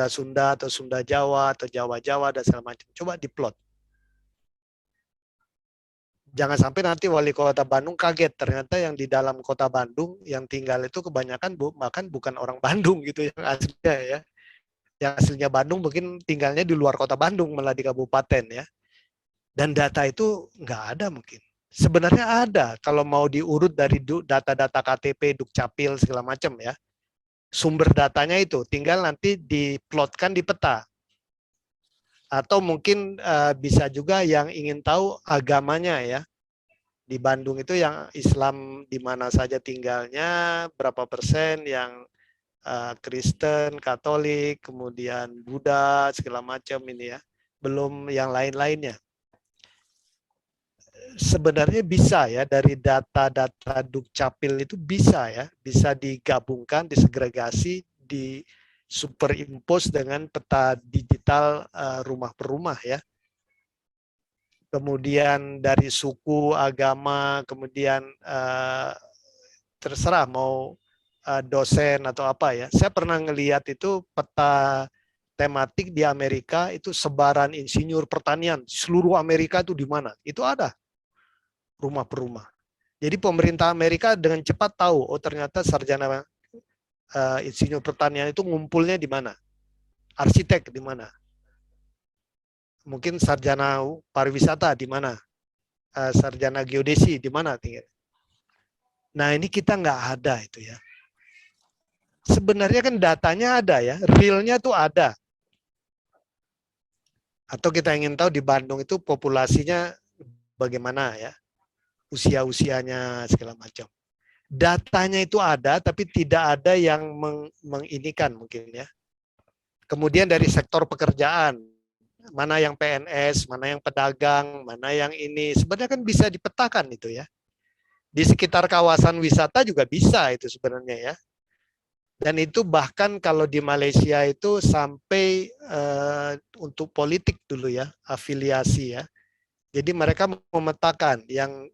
Sunda atau Sunda Jawa atau Jawa Jawa dan segala macam. Coba diplot. Jangan sampai nanti wali kota Bandung kaget, ternyata yang di dalam kota Bandung yang tinggal itu kebanyakan bahkan bukan orang Bandung gitu yang aslinya ya. Yang aslinya Bandung mungkin tinggalnya di luar kota Bandung, malah di kabupaten ya. Dan data itu nggak ada mungkin. Sebenarnya ada, kalau mau diurut dari data-data KTP, Dukcapil, segala macam ya. Sumber datanya itu, tinggal nanti diplotkan di peta. Atau mungkin bisa juga yang ingin tahu agamanya ya. Di Bandung itu yang Islam di mana saja tinggalnya, berapa persen yang Kristen, Katolik, kemudian Buddha, segala macam ini ya. Belum yang lain-lainnya. Sebenarnya bisa ya, dari data-data Dukcapil itu bisa ya, bisa digabungkan, disegregasi, di superimpose dengan peta digital rumah per rumah ya. Kemudian dari suku, agama, kemudian terserah mau dosen atau apa ya. Saya pernah ngelihat itu peta tematik di Amerika, itu sebaran insinyur pertanian, seluruh Amerika itu di mana? Itu ada rumah per rumah. Jadi pemerintah Amerika dengan cepat tahu, oh ternyata sarjana insinyur pertanian itu ngumpulnya di mana? Arsitek di mana? Mungkin sarjana pariwisata di mana? Sarjana geodesi di mana tinggal? Nah ini kita nggak ada itu ya. Sebenarnya kan datanya ada ya, realnya tuh ada. Atau kita ingin tahu di Bandung itu populasinya bagaimana ya, usia-usianya segala macam. Datanya itu ada, tapi tidak ada yang menginikan mungkin ya. Kemudian dari sektor pekerjaan, mana yang PNS, mana yang pedagang, mana yang ini, sebenarnya kan bisa dipetakan itu ya. Di sekitar kawasan wisata juga bisa itu sebenarnya ya. Dan itu bahkan kalau di Malaysia itu sampai untuk politik dulu ya, afiliasi ya. Jadi mereka memetakan yang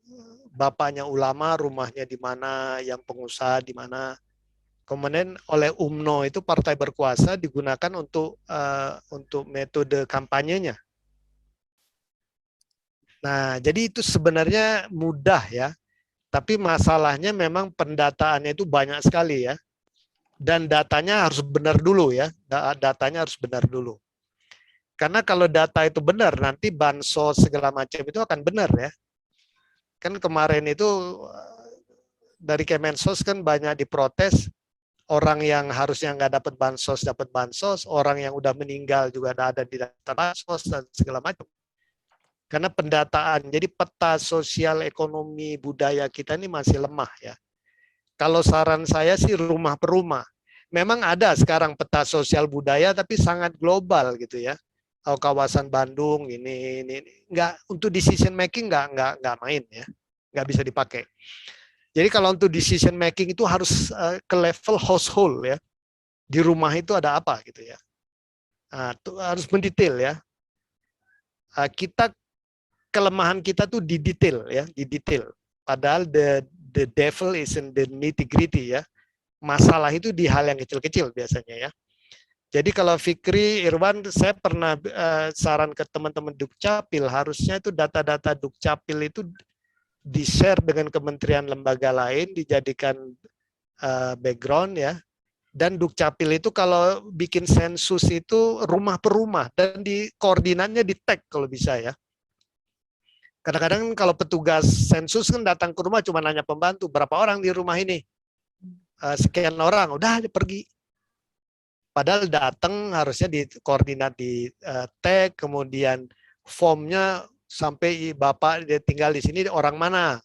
bapaknya ulama rumahnya di mana, yang pengusaha di mana. Kemudian oleh UMNO itu partai berkuasa digunakan untuk metode kampanyenya. Nah, jadi itu sebenarnya mudah ya. Tapi masalahnya memang pendataannya itu banyak sekali ya. Dan datanya harus benar dulu ya. Datanya harus benar dulu. Karena kalau data itu benar, nanti bansos segala macam itu akan benar ya. Kan kemarin itu dari Kemensos kan banyak diprotes, orang yang harusnya nggak dapat bansos, orang yang udah meninggal juga ada di data bansos dan segala macam. Karena pendataan, jadi peta sosial ekonomi budaya kita ini masih lemah ya. Kalau saran saya sih rumah per rumah. Memang ada sekarang peta sosial budaya tapi sangat global gitu ya. Oh, kawasan Bandung ini nggak, untuk decision making nggak main ya, nggak bisa dipakai. Jadi kalau untuk decision making itu harus ke level household ya. Di rumah itu ada apa gitu ya. Nah, itu harus mendetail ya. Kelemahan kita tuh di detail ya, di detail. Padahal the devil is in the nitty-gritty ya. Masalah itu di hal yang kecil-kecil biasanya ya. Jadi kalau Fikri, Irwan, saya pernah saran ke teman-teman Dukcapil, harusnya itu data-data Dukcapil itu di-share dengan kementerian lembaga lain, dijadikan background ya. Dan Dukcapil itu kalau bikin sensus itu rumah per rumah, dan di koordinatnya di-tag kalau bisa ya. Kadang-kadang kalau petugas sensus kan datang ke rumah cuma nanya pembantu, berapa orang di rumah ini? Sekian orang, udah pergi. Padahal datang harusnya di koordinat di tag, kemudian formnya sampai bapak dia tinggal di sini orang mana?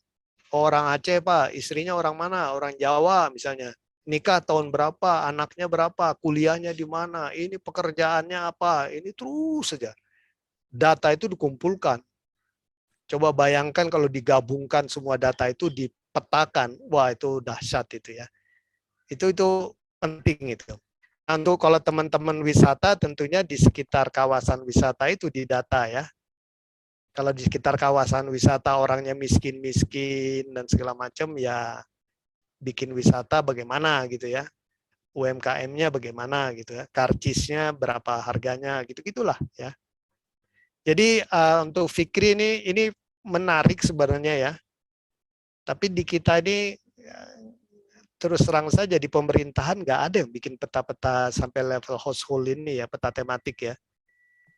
Orang Aceh Pak, istrinya orang mana? Orang Jawa misalnya. Nikah tahun berapa? Anaknya berapa? Kuliahnya di mana? Ini pekerjaannya apa? Ini terus saja. Data itu dikumpulkan. Coba bayangkan kalau digabungkan semua data itu dipetakan, wah itu dahsyat itu ya. Itu penting itu. Untuk kalau teman-teman wisata tentunya di sekitar kawasan wisata itu didata ya. Kalau di sekitar kawasan wisata orangnya miskin-miskin dan segala macam ya bikin wisata bagaimana gitu ya. UMKM-nya bagaimana gitu ya. Karcisnya berapa harganya gitu-gitulah ya. Jadi untuk Fikri ini menarik sebenarnya ya. Tapi di kita ini terus terang saja di pemerintahan nggak ada yang bikin peta-peta sampai level household ini ya, peta tematik ya.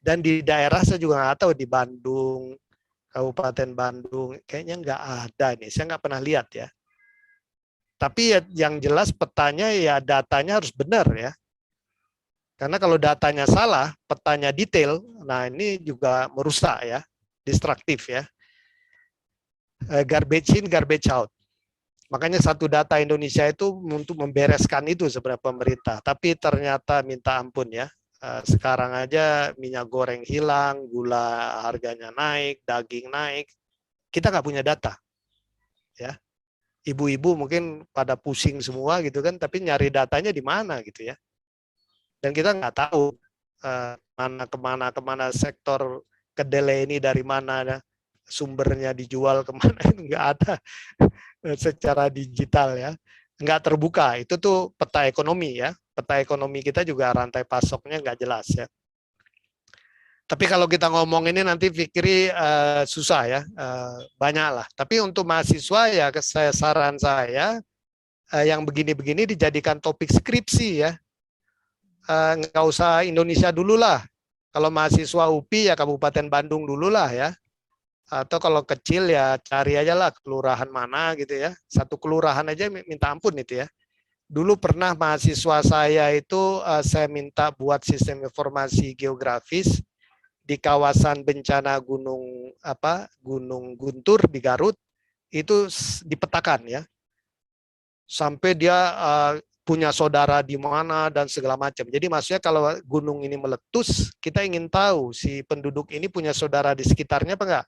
Dan di daerah saya juga nggak tahu di Bandung, Kabupaten Bandung, kayaknya nggak ada nih. Saya nggak pernah lihat ya. Tapi ya, yang jelas petanya ya datanya harus benar ya. Karena kalau datanya salah, petanya detail, nah ini juga merusak ya, distraktif ya. Garbage in, garbage out. Makanya satu data Indonesia itu untuk membereskan itu sebenarnya pemerintah. Tapi ternyata minta ampun ya. Sekarang aja minyak goreng hilang, gula harganya naik, daging naik. Kita nggak punya data. Ya. Ibu-ibu mungkin pada pusing semua gitu kan, tapi nyari datanya di mana gitu ya. Dan kita nggak tahu kemana sektor kedelai ini dari mana sumbernya dijual kemana, itu nggak ada secara digital ya, nggak terbuka. Itu tuh peta ekonomi ya, peta ekonomi kita juga rantai pasoknya nggak jelas ya. Tapi kalau kita ngomong ini nanti Fikri susah ya, banyak lah. Tapi untuk mahasiswa ya saran saya yang begini-begini dijadikan topik skripsi ya. Nggak usah Indonesia dulu lah. Kalau mahasiswa UPI ya Kabupaten Bandung dulu lah ya. Atau kalau kecil ya cari aja lah kelurahan mana gitu ya. Satu kelurahan aja minta ampun itu ya. Dulu pernah mahasiswa saya itu saya minta buat sistem informasi geografis di kawasan bencana Gunung Guntur di Garut itu dipetakan ya. Sampai dia punya saudara di mana dan segala macam. Jadi maksudnya kalau gunung ini meletus, kita ingin tahu si penduduk ini punya saudara di sekitarnya apa enggak?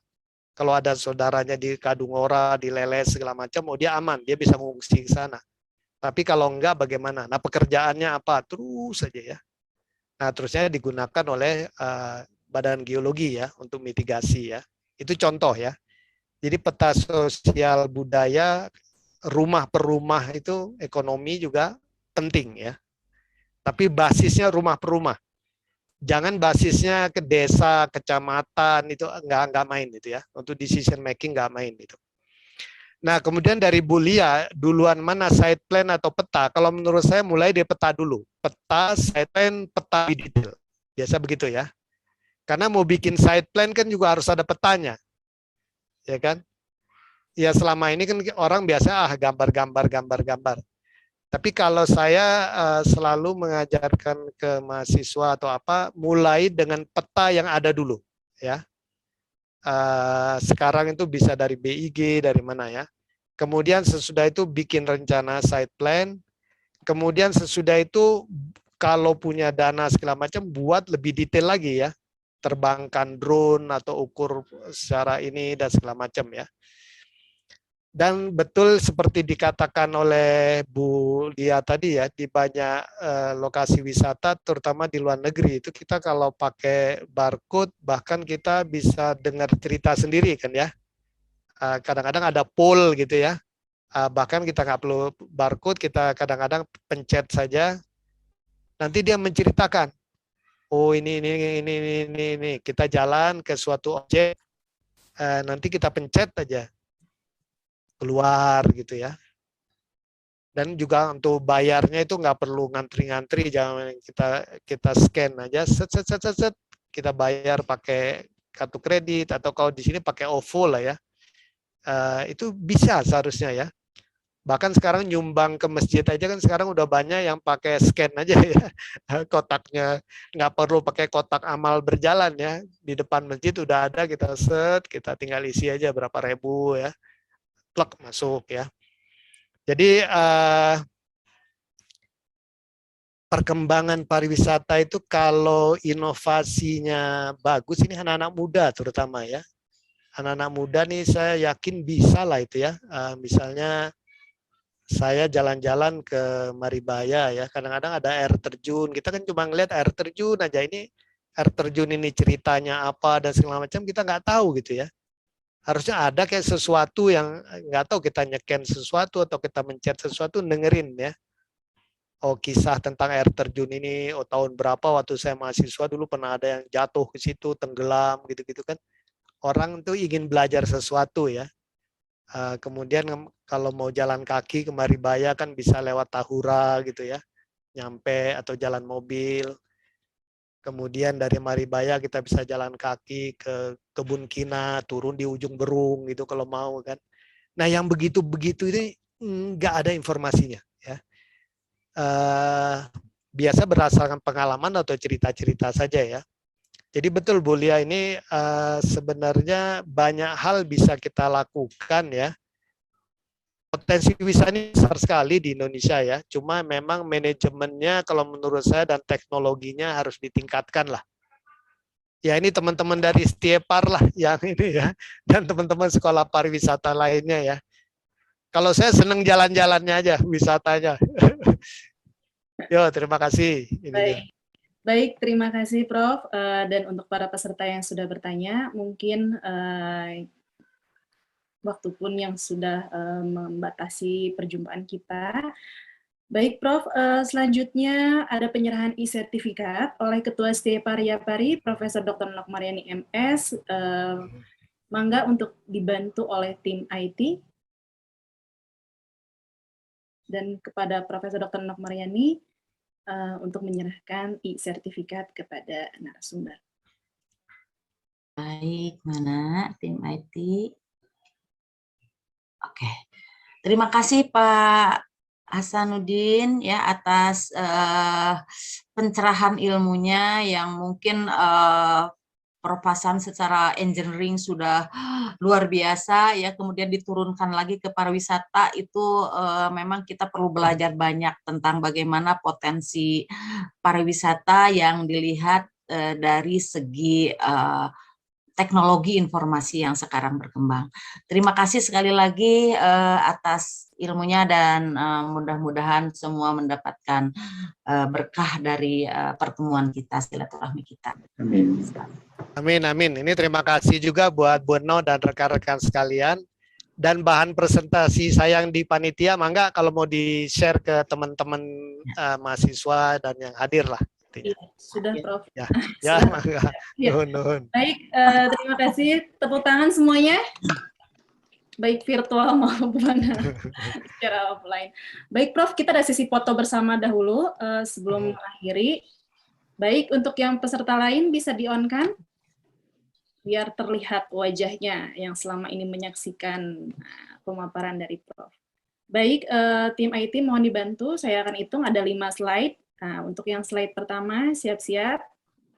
Kalau ada saudaranya di Kadungora, di Leles segala macam, oh dia aman, dia bisa mengungsi ke sana. Tapi kalau enggak bagaimana? Nah, pekerjaannya apa? Terus saja ya. Nah, terusnya digunakan oleh Badan Geologi ya untuk mitigasi ya. Itu contoh ya. Jadi peta sosial budaya rumah per rumah itu ekonomi juga penting ya. Tapi basisnya rumah per rumah. Jangan basisnya ke desa, kecamatan itu enggak main itu ya. Untuk decision making enggak main itu. Nah, kemudian dari Bulia, duluan mana site plan atau peta? Kalau menurut saya mulai dari peta dulu. Peta, site plan, peta detail. Biasa begitu ya. Karena mau bikin site plan kan juga harus ada petanya. Ya kan? Ya selama ini kan orang biasa gambar. Tapi kalau saya selalu mengajarkan ke mahasiswa atau apa, mulai dengan peta yang ada dulu, ya. Sekarang itu bisa dari BIG, dari mana ya. Kemudian sesudah itu bikin rencana site plan. Kemudian sesudah itu kalau punya dana segala macam, buat lebih detail lagi ya. Terbangkan drone atau ukur secara ini dan segala macam ya. Dan betul seperti dikatakan oleh Bu Lia tadi ya, di banyak lokasi wisata, terutama di luar negeri, itu kita kalau pakai barcode, bahkan kita bisa dengar cerita sendiri kan ya. Kadang-kadang ada poll gitu ya, bahkan kita nggak perlu barcode, kita kadang-kadang pencet saja, nanti dia menceritakan, oh ini, kita jalan ke suatu objek, nanti kita pencet aja, keluar gitu ya. Dan juga untuk bayarnya itu nggak perlu ngantri-ngantri, jangan kita scan aja, set, kita bayar pakai kartu kredit atau kalau di sini pakai OVO lah ya. Itu bisa seharusnya ya. Bahkan sekarang nyumbang ke masjid aja kan sekarang udah banyak yang pakai scan aja ya. Kotaknya nggak perlu pakai kotak amal berjalan ya. Di depan masjid udah ada, kita set, kita tinggal isi aja berapa ribu ya. Plug masuk ya. Jadi perkembangan pariwisata itu kalau inovasinya bagus, ini anak-anak muda terutama ya. Anak-anak muda nih saya yakin bisa lah itu ya. Misalnya saya jalan-jalan ke Maribaya ya, kadang-kadang ada air terjun. Kita kan cuma ngeliat air terjun aja, ini air terjun ini ceritanya apa dan segala macam kita nggak tahu gitu ya. Harusnya ada kayak sesuatu yang nggak tahu, kita nyeken sesuatu atau kita mencet sesuatu, dengerin ya. Oh kisah tentang air terjun ini, oh tahun berapa waktu saya mahasiswa dulu pernah ada yang jatuh ke situ, tenggelam gitu-gitu kan. orang tuh ingin belajar sesuatu ya. Kemudian kalau mau jalan kaki ke Maribaya kan bisa lewat Tahura gitu ya, nyampe atau jalan mobil. Kemudian dari Maribaya kita bisa jalan kaki ke Kebun Kina, turun di ujung Berung gitu kalau mau kan. Nah yang begitu-begitu ini nggak ada informasinya ya. Biasa berdasarkan pengalaman atau cerita-cerita saja ya. Jadi betul Bu Lia, ini sebenarnya banyak hal bisa kita lakukan ya. Potensi wisata ini besar sekali di Indonesia ya. Cuma memang manajemennya kalau menurut saya dan teknologinya harus ditingkatkan lah. Ya ini teman-teman dari Stiepar lah yang ini ya. Dan teman-teman sekolah pariwisata lainnya ya. Kalau saya senang jalan-jalannya aja, wisatanya. Yo, terima kasih. Baik. Baik, terima kasih Prof. Dan untuk para peserta yang sudah bertanya, mungkin waktu pun yang sudah membatasi perjumpaan kita. Baik Prof, selanjutnya ada penyerahan e-sertifikat oleh Ketua Stiepar Yapari, Profesor Dr. Nok Mariani MS. Mangga untuk dibantu oleh tim IT. Dan kepada Profesor Dr. Nok Mariani, untuk menyerahkan e-sertifikat kepada narasumber. Baik, mana tim IT? Oke, terima kasih Pak Hasanuddin ya atas pencerahan ilmunya yang mungkin Prof. Hasan secara engineering sudah luar biasa ya, kemudian diturunkan lagi ke pariwisata itu memang kita perlu belajar banyak tentang bagaimana potensi pariwisata yang dilihat dari segi teknologi informasi yang sekarang berkembang. Terima kasih sekali lagi atas ilmunya dan mudah-mudahan semua mendapatkan berkah dari pertemuan kita, silaturahmi kita. Amin. Amin, amin. Ini terima kasih juga buat Bu No dan rekan-rekan sekalian. Dan bahan presentasi saya yang di panitia, mangga kalau mau di-share ke teman-teman mahasiswa dan yang hadir lah. Iya, sudah Prof. Ya, mangga. Ya. Nuhun. Baik, terima kasih. Tepuk tangan semuanya. Baik virtual maupun secara offline. Baik Prof, kita ada sesi foto bersama dahulu sebelum mengakhiri. Baik, untuk yang peserta lain bisa di-on-kan biar terlihat wajahnya yang selama ini menyaksikan pemaparan dari Prof. Baik, tim IT mohon dibantu, saya akan hitung ada 5 slide. Nah, untuk yang slide pertama, siap-siap.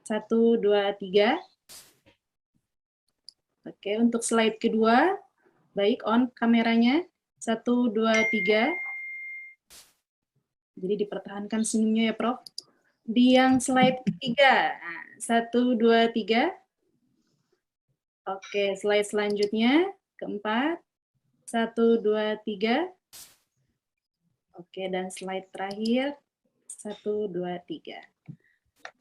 1, 2, 3. Oke, untuk slide kedua, baik, on kameranya. 1, 2, 3. Jadi dipertahankan senyumnya ya, Prof. Di yang slide ketiga, 1, 2, 3. Oke, slide selanjutnya, keempat. 1, 2, 3. Oke, dan slide terakhir. 1, 2, 3.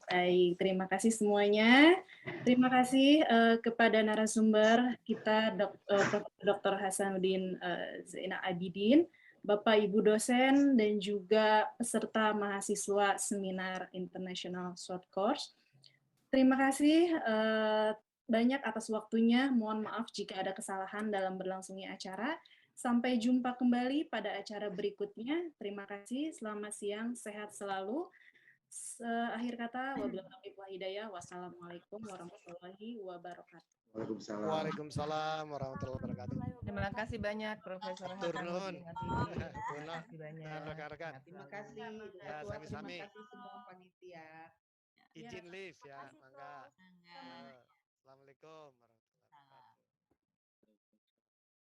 Baik, terima kasih semuanya. Terima kasih kepada narasumber kita, Prof. Dr. Hasanuddin Zainal Abidin, Bapak Ibu dosen, dan juga peserta mahasiswa seminar International Short Course. Terima kasih banyak atas waktunya. Mohon maaf jika ada kesalahan dalam berlangsungnya acara. Sampai jumpa kembali pada acara berikutnya. Terima kasih, selamat siang, sehat selalu. Akhir kata, wabillahi hidayah, wassalamualaikum warahmatullahi wabarakatuh. Waalaikumsalam warahmatullahi wabarakatuh. Terima kasih banyak Profesor Hasanuddin. Terima kasih banyak. Rekan-rekan. Terima kasih. Ya, sami-sami. Terima kasih semua panitia. Izin lift ya, mangga. Assalamualaikum warahmatullahi wabarakatuh.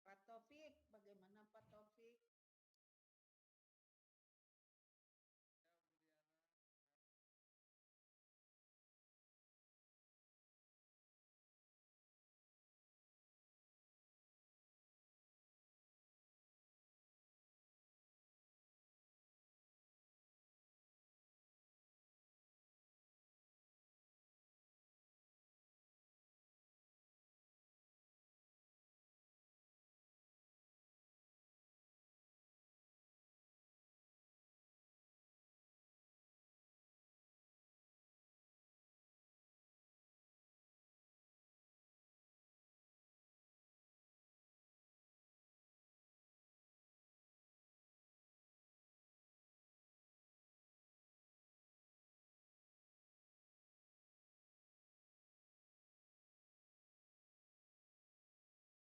Pak Taufik.